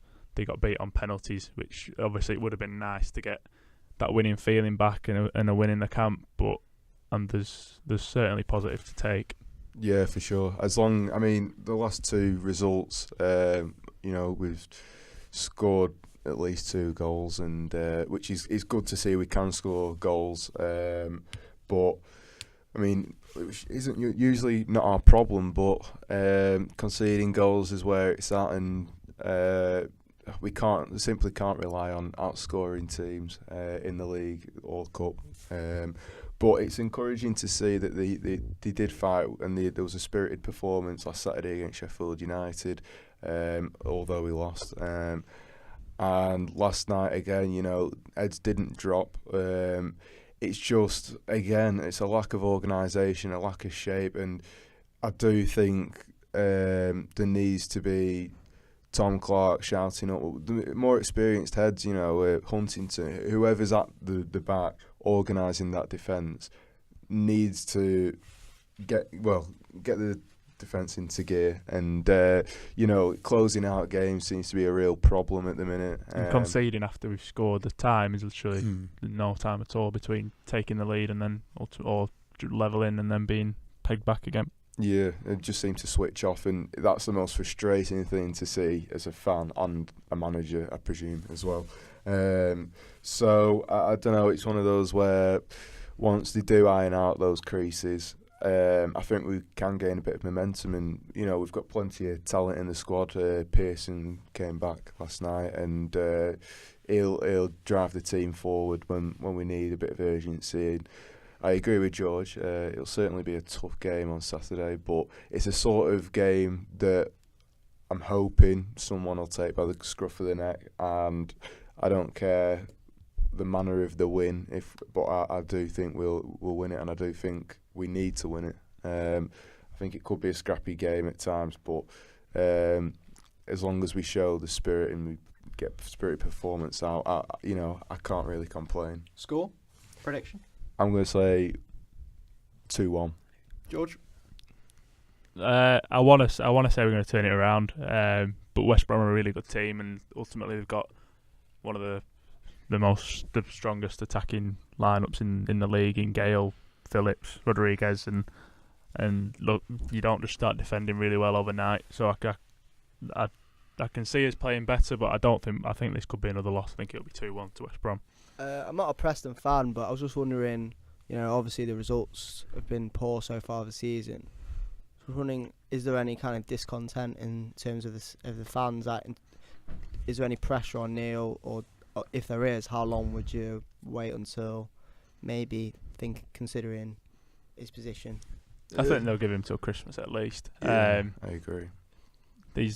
beat on penalties, which obviously it would have been nice to get that winning feeling back and a win in the camp. But there's certainly positive to take. Yeah, for sure. The last 2 results, we've scored at least 2 goals, and which is good to see. We can score goals, but it isn't usually not our problem. But conceding goals is where it's at, and we simply can't rely on outscoring teams in the league or cup. But it's encouraging to see that they did fight, and there was a spirited performance last Saturday against Sheffield United, although we lost. And last night again, heads didn't drop. It's just, again, it's a lack of organisation, a lack of shape, and I do think there needs to be Tom Clark shouting up, the more experienced heads, Huntington, whoever's at the back organising that defence needs to get the defence into gear, and closing out games seems to be a real problem at the minute. And conceding after we've scored, the time is literally no time at all between taking the lead and then or levelling and then being pegged back again. Yeah, it just seems to switch off, and that's the most frustrating thing to see as a fan and a manager, I presume, as well. So I don't know, it's one of those where once they do iron out those creases, I think we can gain a bit of momentum, and we've got plenty of talent in the squad. Pearson came back last night, and he'll drive the team forward when we need a bit of urgency. And I agree with George. It'll certainly be a tough game on Saturday, but it's a sort of game that I'm hoping someone will take by the scruff of the neck, and I don't care the manner of the win. But I do think we'll win it, and I do think we need to win it. I think it could be a scrappy game at times, but as long as we show the spirit and we get spirit performance out, I can't really complain. Score prediction? I'm going to say 2-1. George? I want to say we're going to turn it around, but West Brom are a really good team, and ultimately they've got one of the strongest attacking lineups in the league in Gale, Phillips, Rodriguez, and look, you don't just start defending really well overnight. So I can see us playing better, but I think this could be another loss. I think it'll be 2-1 to West Brom. I'm not a Preston fan, but I was just wondering, obviously the results have been poor so far this season. I was wondering, is there any kind of discontent in terms of the fans? Is there any pressure on Neil, or if there is, how long would you wait until maybe considering his position? I think they'll give him till Christmas at least. Yeah, I agree. The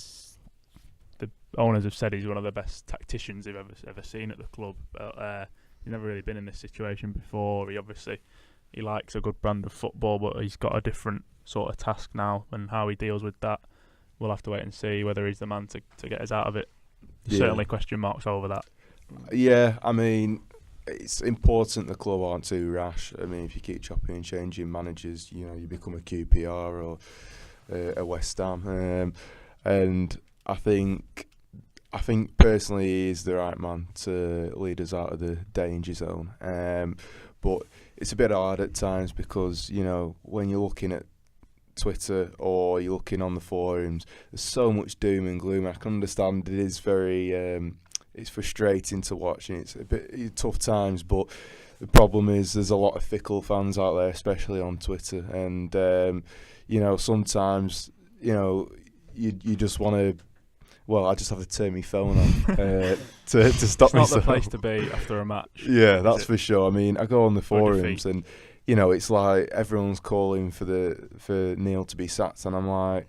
owners have said he's one of the best tacticians they've ever seen at the club. But he's never really been in this situation before. He likes a good brand of football, but he's got a different sort of task now, and how he deals with that, we'll have to wait and see whether he's the man to get us out of it. Certainly question marks over that. Yeah, I mean, it's important the club aren't too rash. I mean, if you keep chopping and changing managers, you become a QPR or a West Ham. And I think personally he is the right man to lead us out of the danger zone. But it's a bit hard at times because, when you're looking at Twitter or you're looking on the forums, there's so much doom and gloom. I can understand it is very it's frustrating to watch, and it's a bit tough times, but the problem is there's a lot of fickle fans out there, especially on Twitter, and sometimes you just want to. Well, I just have to turn my phone on to stop myself. It's not the place to be after a match. Yeah, that's for sure. I mean, I go on the forums and it's like everyone's calling for Neil to be sacked, and I'm like,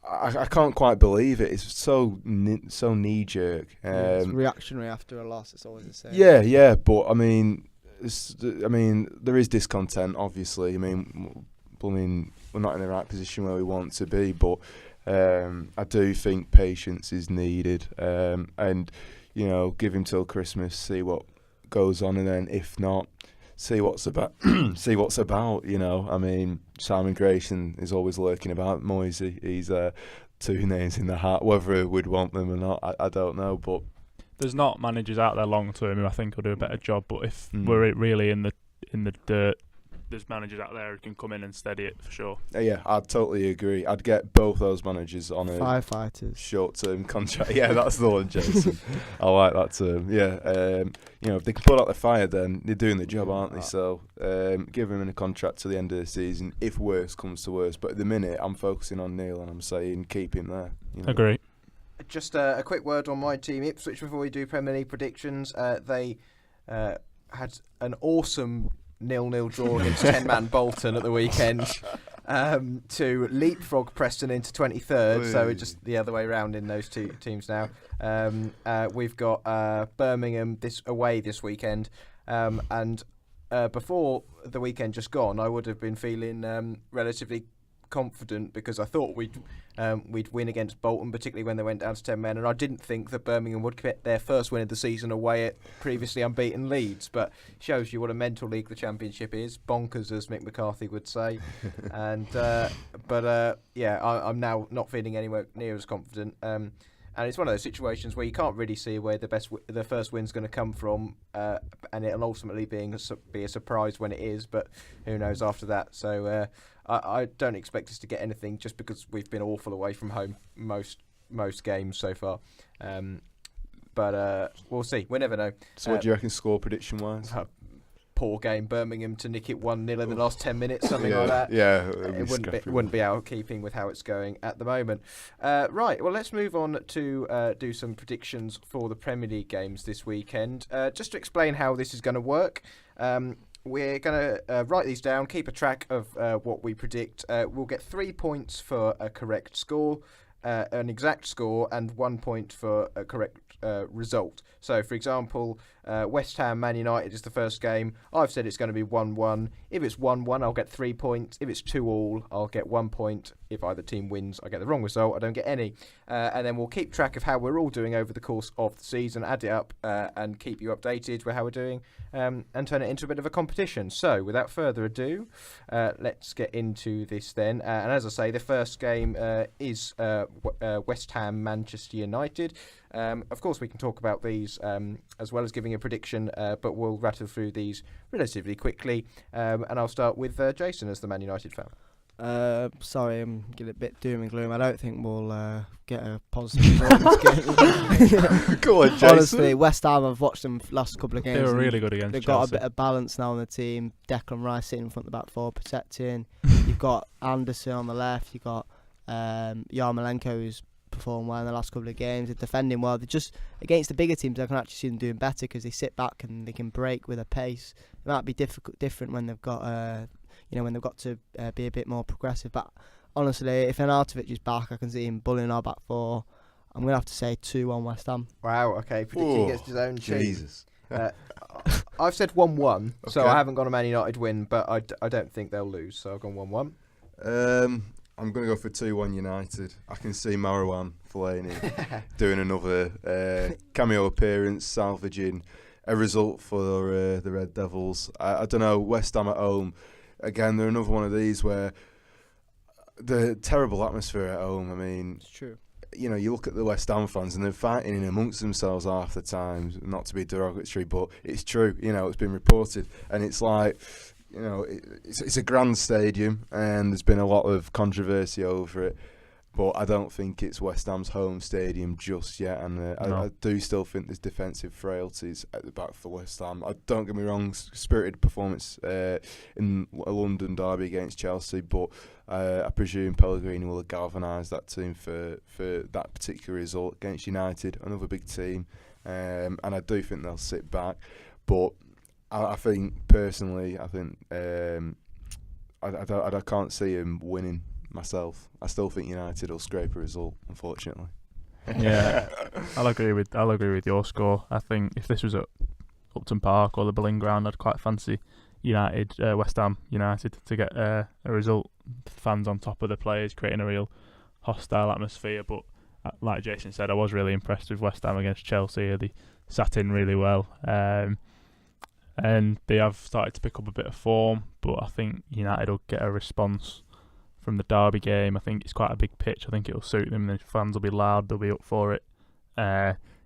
I can't quite believe it. It's so knee jerk. It's reactionary after a loss. It's always the same. Yeah, but I mean, there is discontent. Obviously, I mean, we're not in the right position where we want to be, but I do think patience is needed, and give him till Christmas, see what goes on, and then if not, see what's about. I mean, Simon Grayson is always lurking about. Moisey, he's two names in the hat. Whether we'd want them or not, I don't know. But there's not managers out there long term who I think will do a better job. But if we're really in the dirt, there's managers out there who can come in and steady it for sure. Yeah, I'd totally agree. I'd get both those managers on a firefighters short-term contract. Yeah, that's the one, Jason. I like that term. Yeah, if they can put out the fire, then they're doing the job, aren't they? So give them a contract to the end of the season, if worse comes to worse. But at the minute, I'm focusing on Neil, and I'm saying keep him there. Agree. Just a quick word on my team, Ipswich, before we do Premier League predictions. They had an awesome 0-0 draw against 10-man Bolton at the weekend to leapfrog Preston into 23rd. So it's just the other way around in those two teams now. We've got Birmingham away this weekend, and before the weekend just gone, I would have been feeling relatively confident because I thought we'd win against Bolton, particularly when they went down to 10 men, and I didn't think that Birmingham would get their first win of the season away at previously unbeaten Leeds. But shows you what a mental league the Championship is, bonkers as Mick McCarthy would say. And I'm now not feeling anywhere near as confident. And it's one of those situations where you can't really see where the first win's going to come from, and it'll ultimately be a surprise when it is. But who knows after that? So I don't expect us to get anything just because we've been awful away from home most games so far. But we'll see. We never know. So what do you reckon score prediction wise? Poor game, Birmingham to nick it 1-0 in the last 10 minutes, something like that. Yeah, it wouldn't be out of keeping with how it's going at the moment. Right, well, let's move on to do some predictions for the Premier League games this weekend. Just to explain how this is going to work, we're going to write these down, keep a track of what we predict. We'll get 3 points for a correct score. an exact score and 1 point for a correct result. So, for example, West Ham Man United is the first game. I've said it's going to be 1-1. If it's 1-1, I'll get 3 points. If it's 2-2, I'll get 1 point. If either team wins, I get the wrong result. I don't get any. And then we'll keep track of how we're all doing over the course of the season, add it up, and keep you updated with how we're doing, and turn it into a bit of a competition. So, without further ado, let's get into this then. And as I say, the first game is West Ham Manchester United. Of course, we can talk about these as well as giving a prediction, but we'll rattle through these relatively quickly. And I'll start with Jason as the Man United fan. Sorry, I'm getting a bit doom and gloom. I don't think we'll get a positive result in this game. Go on, Jason. Honestly, West Ham, I've watched them last couple of games. They were really good against They've Chelsea. got a bit of balance now on the team. Declan Rice sitting in front of the back four protecting. You've got Anderson on the left. You've got Yarmolenko, who's performed well in the last couple of games. They're defending well. They're just, against the bigger teams, I can actually see them doing better because they sit back and they can break with a pace. It might be different when they've got when they've got to be a bit more progressive. But honestly, if Arnautovic is back, I can see him bullying our back four. I'm going to have to say 2-1 West Ham. Wow, okay. Predicting against his own team. Jesus. I've said 1-1, so Okay. I haven't gone a Man United win, but I don't think they'll lose, so I've gone 1-1. I'm going to go for 2-1 United. I can see Marouane Fellaini doing another cameo appearance, salvaging a result for the Red Devils. I don't know, West Ham at home, again, they're another one of these where the terrible atmosphere at home, I mean, It's true. you know, you look at the West Ham fans and they're fighting in amongst themselves half the time, not to be derogatory, but it's true, you know, it's been reported, and it's like, you know, it's a grand stadium and there's been a lot of controversy over it, but I don't think it's West Ham's home stadium just yet, and No. I do still think there's defensive frailties at the back for West Ham. Don't get me wrong, spirited performance in a London derby against Chelsea, but I presume Pellegrini will have galvanised that team for that particular result against United, another big team, and I do think they'll sit back, but I think personally, I can't see him winning myself. I still think United will scrape a result, unfortunately. Yeah, I'll agree with your score. I think if this was at Upton Park or the Boleyn Ground, I'd quite fancy West Ham United to get a result. Fans on top of the players, creating a real hostile atmosphere. But like Jason said, I was really impressed with West Ham against Chelsea. They sat in really well, and they have started to pick up a bit of form. But I think United will get a response from the derby game. I think it's quite a big pitch. I think it'll suit them. The fans will be loud. They'll be up for it.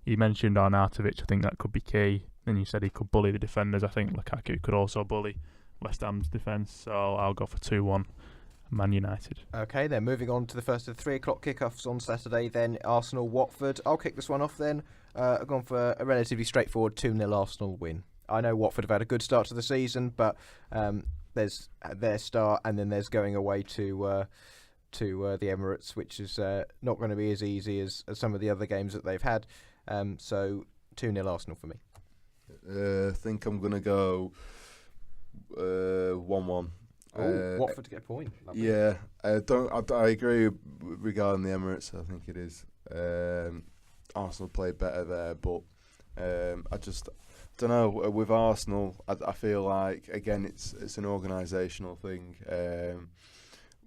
You mentioned Arnautovic. I think that could be key. Then you said he could bully the defenders. I think Lukaku could also bully West Ham's defence. So I'll go for 2-1 Man United. Okay, then moving on to the first of the 3 o'clock kickoffs on Saturday, then Arsenal-Watford. I'll kick this one off then. I've gone for a relatively straightforward 2-0 Arsenal win. I know Watford have had a good start to the season, but there's their start, and then there's going away to the Emirates, which is not going to be as easy as some of the other games that they've had. So 2-0 Arsenal for me. I think I'm going to go 1-1. Watford to get a point. Lovely. Yeah, I agree regarding the Emirates. I think it is. Arsenal played better there, but I just don't know. With Arsenal, I feel like again it's an organisational thing.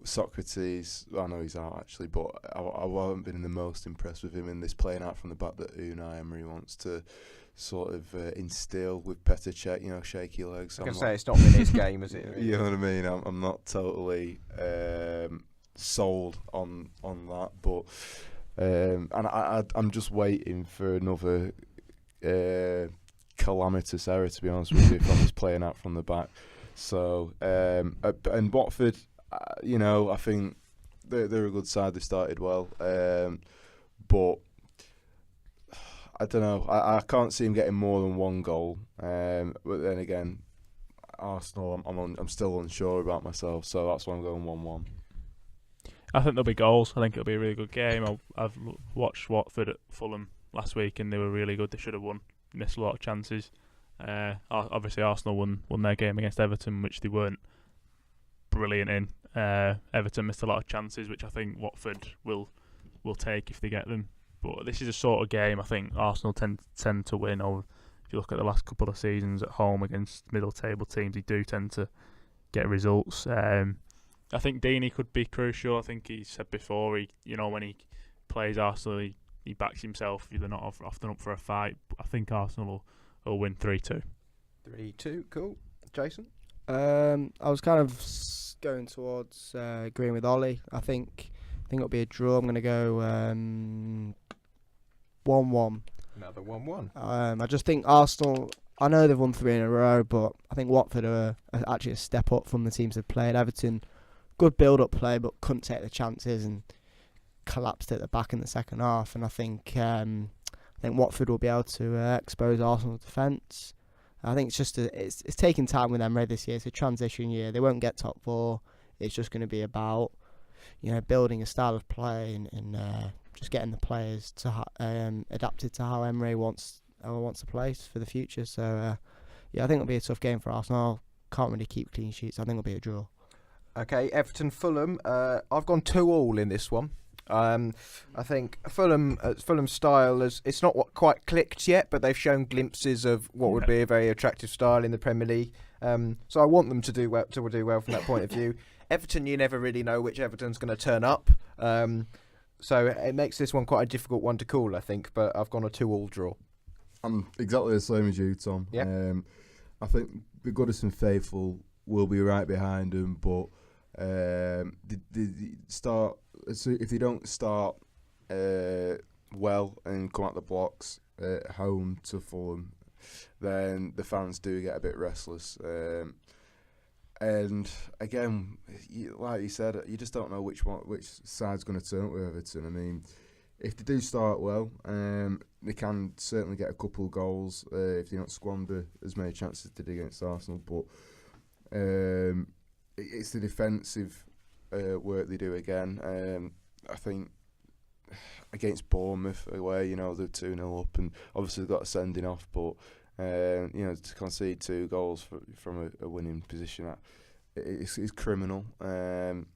Socrates, I know he's out actually, but I haven't been the most impressed with him in this playing out from the back that Unai Emery wants to sort of instill with Petr Cech, you know, shaky legs. I was going to say, it's not been his game, is it? You know what I mean? I'm not totally sold on that, but and I'm just waiting for another calamitous error, to be honest with you, from his playing out from the back. So and Watford, you know, I think they're a good side. They started well, but I don't know. I can't see him getting more than one goal. But then again, Arsenal, I'm still unsure about myself, so that's why I'm going 1-1. I think there'll be goals. I think it'll be a really good game. I've watched Watford at Fulham last week, and they were really good. They should have won. Missed a lot of chances. Obviously, Arsenal won their game against Everton, which they weren't brilliant in. Everton missed a lot of chances, which I think Watford will will take if they get them. But this is a sort of game I think Arsenal tend to win. Or if you look at the last couple of seasons at home against middle table teams, they do tend to get results. I think Deeney could be crucial. I think he said before, when he plays Arsenal, he backs himself. They're not often up for a fight. I think Arsenal will win 3-2. 3-2, cool. Jason? I was kind of going towards agreeing with Ollie. I think it'll be a draw. I'm going to go 1-1. Another 1-1. I just think Arsenal, I know they've won 3 in a row, but I think Watford are actually a step up from the teams they've played. Everton, good build-up play, but couldn't take the chances and collapsed at the back in the second half. And I think Watford will be able to expose Arsenal's defence. I think it's taking time with Emery this year. It's a transition year. They won't get top 4. It's just going to be about building a style of play and just getting the players to adapted to how Emery wants to play for the future. So I think it'll be a tough game for Arsenal. Can't really keep clean sheets. I think it'll be a draw. Okay, Everton Fulham. I've gone 2-2 in this one. I think Fulham's style it's not quite clicked yet, but they've shown glimpses of what would be a very attractive style in the Premier League. So I want them to do well from that point of view. Everton, you never really know which Everton's going to turn up. So it makes this one quite a difficult one to call, I think. But I've gone a 2-2 draw. I'm exactly the same as you, Tom. Yeah. I think the Goodison faithful will be right behind them, but if they don't start well and come out the blocks at home to Fulham, then the fans do get a bit restless. And again, like you said, you just don't know which side's going to turn up with Everton. I mean, if they do start well, they can certainly get a couple of goals if they don't squander as many chances as they did against Arsenal. But it's the defensive work they do again. I think against Bournemouth, where they're 2-0 up, and obviously they've got a sending off, but to concede 2 goals from a winning position, it's criminal. And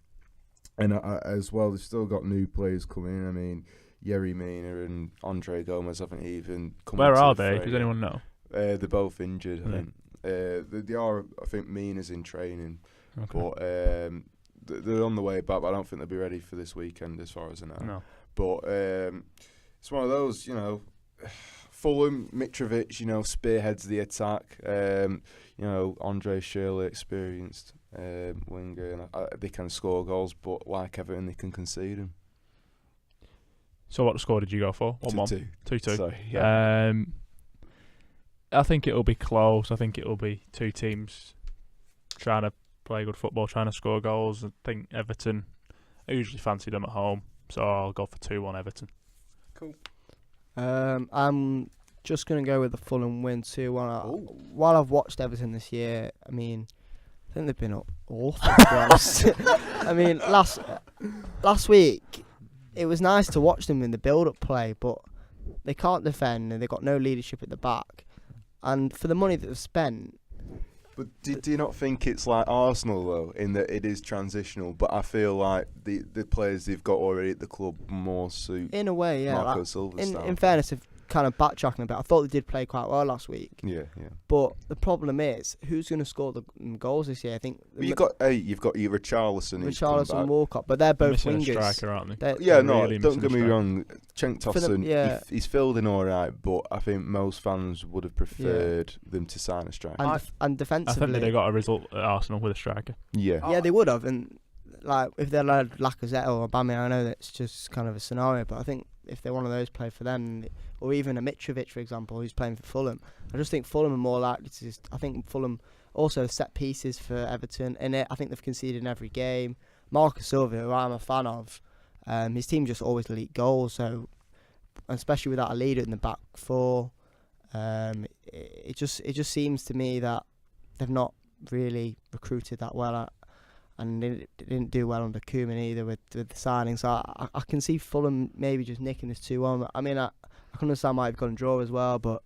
as well, they've still got new players coming in. I mean, Yerry Mina and Andre Gomez haven't even come. Where are they? Does anyone know? They're both injured. I think they are. I think Mina's in training, but they're on the way back. But I don't think they'll be ready for this weekend, as far as I know. No. But it's one of those, Fulham, Mitrovic, spearheads the attack. Andre Shirley, experienced winger, and they can score goals, but like Everton, they can concede them. So what score did you go for? 2-2. 2-2. Sorry, yeah. I think it'll be close. I think it'll be 2 teams trying to play good football, trying to score goals. I think Everton, I usually fancy them at home, so I'll go for 2-1 Everton. Cool. I'm just going to go with the Fulham win 2-1. While I've watched Everton this year, I mean, I think they've been awful, to be honest. I mean, last week, it was nice to watch them in the build-up play, but they can't defend and they've got no leadership at the back. And for the money that they've spent... But do you not think it's like Arsenal, though, in that it is transitional, but I feel like the players they've got already at the club more suit in a way, yeah. Marco Silva's style. In fairness, if kind of backtracking a bit, I thought they did play quite well last week. Yeah. But the problem is, who's going to score the goals this year? I think you've got your Richarlison, Walcott, but they're both wingers. Striker, aren't they? Don't get me wrong. Cenk Tosun, he's filled in all right, but I think most fans would have preferred them to sign a striker. And defensively, I think they got a result at Arsenal with a striker. Yeah, they would have. And like if they had Lacazette or Aubameyang, I know that's just kind of a scenario, but I think if they're one of those play for them, or even a Mitrovic, for example, who's playing for Fulham, I just think Fulham are more likely to. I think Fulham also set pieces for Everton, and I think they've conceded in every game. Marco Silva, who I'm a fan of, his team just always leak goals. So, especially without a leader in the back 4, it just seems to me that they've not really recruited that well. And they didn't do well under Koeman either with the signing. So I can see Fulham maybe just nicking this 2-1. I mean, I can understand why they've gone and draw as well, but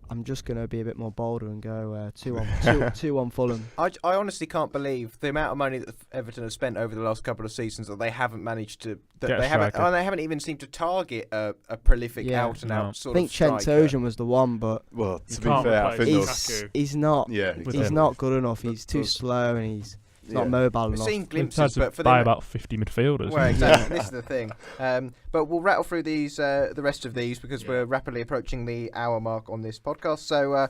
I'm just going to be a bit more bolder and go 2-1 Fulham. I honestly can't believe the amount of money that Everton have spent over the last couple of seasons that they haven't managed to. They haven't even seemed to target a prolific out and out sort of striker. I think Cenk was the one, but well, to be fair, I think he's not. Yeah, he's not good enough. He's too slow and he's not mobile enough. We've seen glimpses, but for buy them, about 50 midfielders. Well, exactly. This is the thing. But we'll rattle through these, the rest of these, because we're rapidly approaching the hour mark on this podcast. So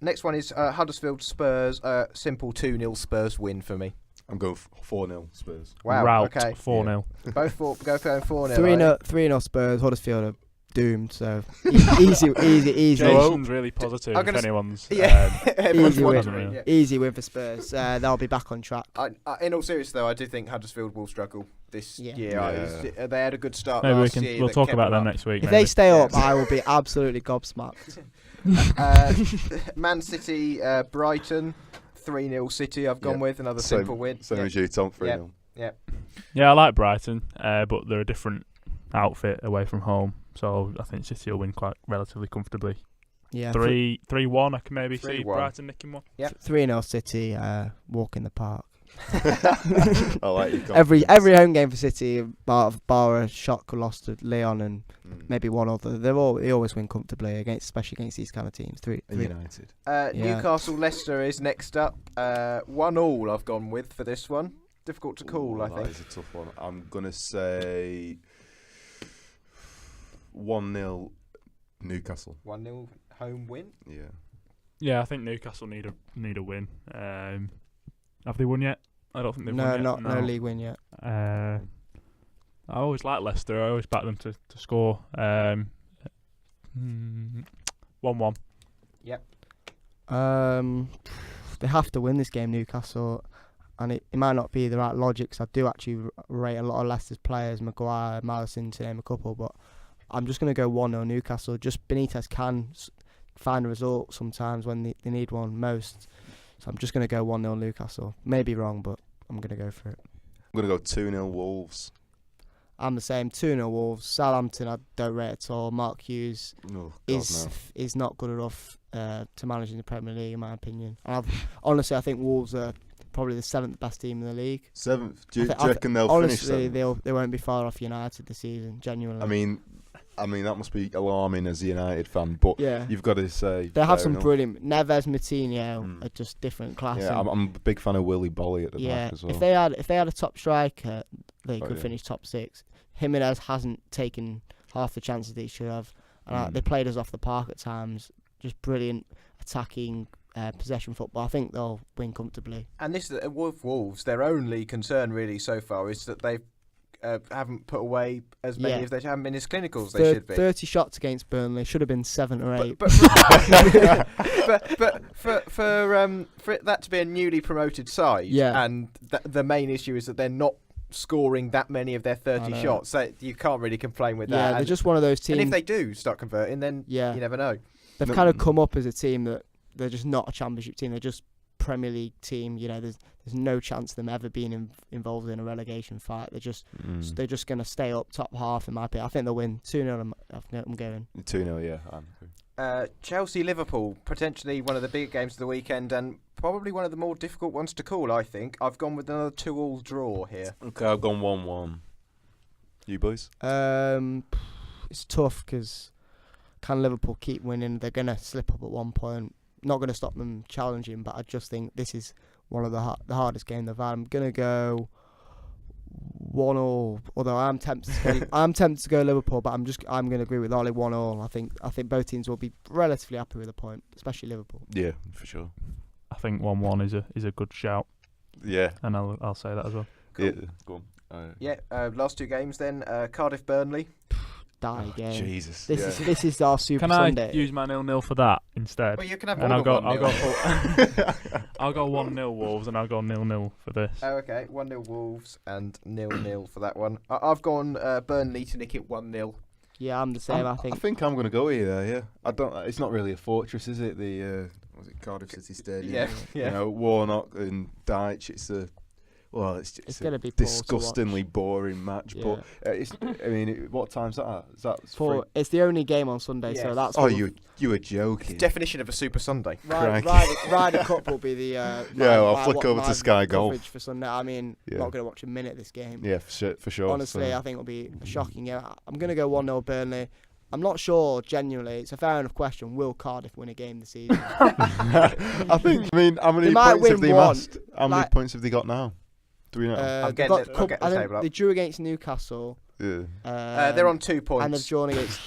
next one is Huddersfield Spurs. Simple 2-0 Spurs win for me. I'm going 4-0 Spurs. Wow. Rout, Okay. 4-0. Both go for 4-0. 3-0 Spurs. Huddersfield are doomed. So easy. Jason's really positive. If anyone's easy win for Spurs. They'll be back on track. In all seriousness, though, I do think Huddersfield will struggle this year. They had a good start Maybe last year. We'll talk about them next week. If they stay up, I will be absolutely gobsmacked. Man City, Brighton, 3-0 City. I've gone with another simple win. Same as you, Tom. 3-0. Yeah, I like Brighton, but they're a different outfit away from home. So I think City will win quite relatively comfortably. Yeah, 3-1. I can maybe see 3-1. Brighton nicking one. Yeah, 3-0 City. Walk in the park. I like you. Every home game for City, bar a shock loss to Lyon and maybe one other. They always win comfortably especially against these kind of teams. 3 United. Newcastle Leicester is next up. 1-1 I've gone with for this one. Difficult to call, I think. That is a tough one. I'm gonna say 1-0 Newcastle. 1-0 home win. Yeah, I think Newcastle need a win. Have they won yet? I don't think they've won yet. No league win yet. I always like Leicester. I always back them to score. 1-1. Yep. They have to win this game, Newcastle. And it might not be the right logic, because I do actually rate a lot of Leicester's players, Maguire, Maddison, to name a couple, but I'm just going to go 1-0 Newcastle. Just Benitez can find a result sometimes when they need one most. So I'm just going to go 1-0 Newcastle. Maybe wrong, but I'm going to go for it. I'm going to go 2-0 Wolves. I'm the same, 2-0 Wolves. Southampton I don't rate at all. Mark Hughes is not good enough to manage in the Premier League, in my opinion. Honestly, I think Wolves are probably the 7th best team in the league. 7th? Do you reckon they'll finish 7th? Honestly, they won't be far off United this season, genuinely. I mean that must be alarming as a United fan, but you've got to say they have some brilliant. Neves, Moutinho are just different class. Yeah, I'm a big fan of Willy Bolly at the back as well. If they had a top striker, they could finish top 6. Jimenez hasn't taken half the chances that he should have. They played us off the park at times. Just brilliant attacking possession football. I think they'll win comfortably. And this with Wolves, their only concern really so far is that they haven't put away as many as they haven't been as clinical as they should be. 30 shots against Burnley, should have been 7 or 8. But for that to be a newly promoted side, and the main issue is that they're not scoring that many of their 30 shots, so you can't really complain with that. Yeah, they're just one of those teams. And if they do start converting, then you never know. They've kind of come up as a team that they're just not a championship team. They're just Premier League team. You know, there's no chance of them ever being involved in a relegation fight. They're just going to stay up top half in my opinion. I think they'll win 2-0. I'm going 2-0. Yeah. Chelsea Liverpool, potentially one of the bigger games of the weekend, and probably one of the more difficult ones to call. I think I've gone with another 2-2 draw here. Okay, I've gone 1-1. You boys? It's tough because can Liverpool keep winning? They're going to slip up at one point. Not going to stop them challenging, but I just think this is one of the hardest games they've had. I'm going to go 1-1, although I'm tempted to go Liverpool, but I'm going to agree with Oli 1-1. I think both teams will be relatively happy with a point, especially Liverpool. Yeah, for sure. I think 1-1 is a good shout. Yeah, and I'll say that as well. Cool. Yeah, go on. Last 2 games then. Cardiff Burnley. Die game. Jesus. This is our Super Sunday. Can I use my 0-0 for that instead? Well, you can have and I'll go 1-0 Wolves and I'll go 0-0 for this. Oh, okay. 1-0 Wolves and 0-0 for that one. I've gone Burnley to nick it 1-0. Yeah, I'm the same. I think I'm going to go here. Yeah, I don't. It's not really a fortress, is it? The was it Cardiff City Stadium? Yeah. You know, Warnock and Dyche. It's Well, it's going a to be poor to disgustingly boring match. Yeah. But what time's that at? Is that it's the only game on Sunday, so Yes. that's. Oh, you were joking. Definition of a Super Sunday. Ryder Cup will be the. I'll flick over to Sky Golf for Sunday. I mean, I'm not going to watch a minute of this game. Yeah, for sure. Honestly, so. I think it'll be a shocking game. I'm going to go 1-0 Burnley. I'm not sure, genuinely. It's a fair enough question. Will Cardiff win a game this season? I mean, how many They might points have win they one. amassed? How many points have they got now? Do we know? I'll They've get got the- a I'll couple- get the I think table up. they drew against Newcastle. Yeah. They're on 2 points. And they've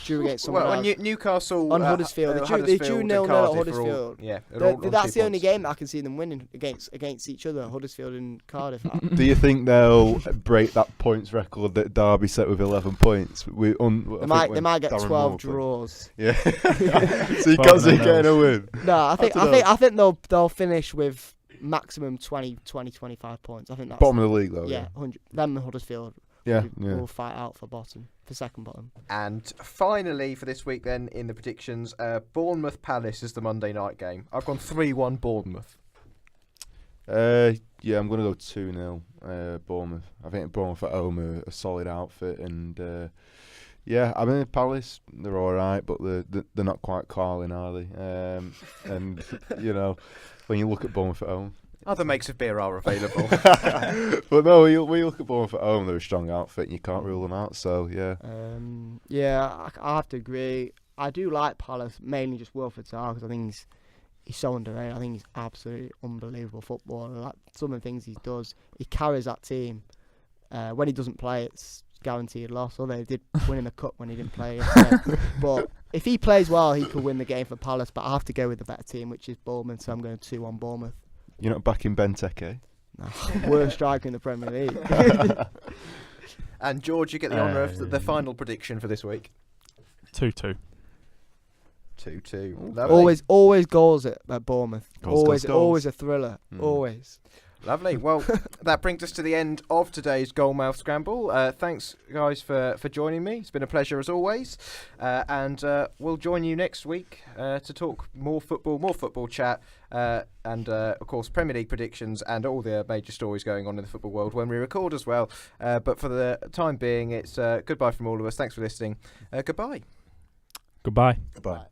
drew against someone well, else. Newcastle On Huddersfield. They drew 0-0 at Huddersfield. That's the only game that I can see them winning against each other, Huddersfield and Cardiff. Do you think they'll break that points record that Derby set with 11 points? They might get Darren 12 Moore draws. Yeah. So you can't see getting a win. No, I think they'll finish with maximum 25 points. I think that's Bottom of the league though. Yeah, 100. Them Huddersfield. Yeah. Will fight out for second bottom. And finally for this week then in the predictions, Bournemouth Palace is the Monday night game. I've gone 3-1 Bournemouth. Yeah, I'm going to go 2-0 Bournemouth. I think Bournemouth at home are a solid outfit, and yeah, I mean Palace, they're all right, but they're not quite Carling, are they? And you know, when you look at Bournemouth at home. Other makes of beer are available. But no, when you look at Bournemouth at home, they're a strong outfit, and you can't rule them out. So yeah. Yeah, I have to agree. I do like Palace, mainly just Wilfred Zaha, because I think he's so underrated. I think he's absolutely unbelievable footballer. Like some of the things he does, he carries that team. When he doesn't play, it's guaranteed loss. Although he did win in the cup when he didn't play. But if he plays well, he could win the game for Palace. But I have to go with the better team, which is Bournemouth. So I'm going 2-1 Bournemouth. You're not backing Benteke? No, worst striker in the Premier League. And George, you get the honour of the final prediction for this week. 2-2. 2-2. Always goals at Bournemouth. Goals. Always a thriller. Always. Lovely. Well, that brings us to the end of today's Goalmouth Scramble. Thanks, guys, for joining me. It's been a pleasure as always. And we'll join you next week to talk more football chat, and, of course, Premier League predictions and all the major stories going on in the football world when we record as well. But for the time being, it's goodbye from all of us. Thanks for listening. Goodbye. Goodbye. Goodbye.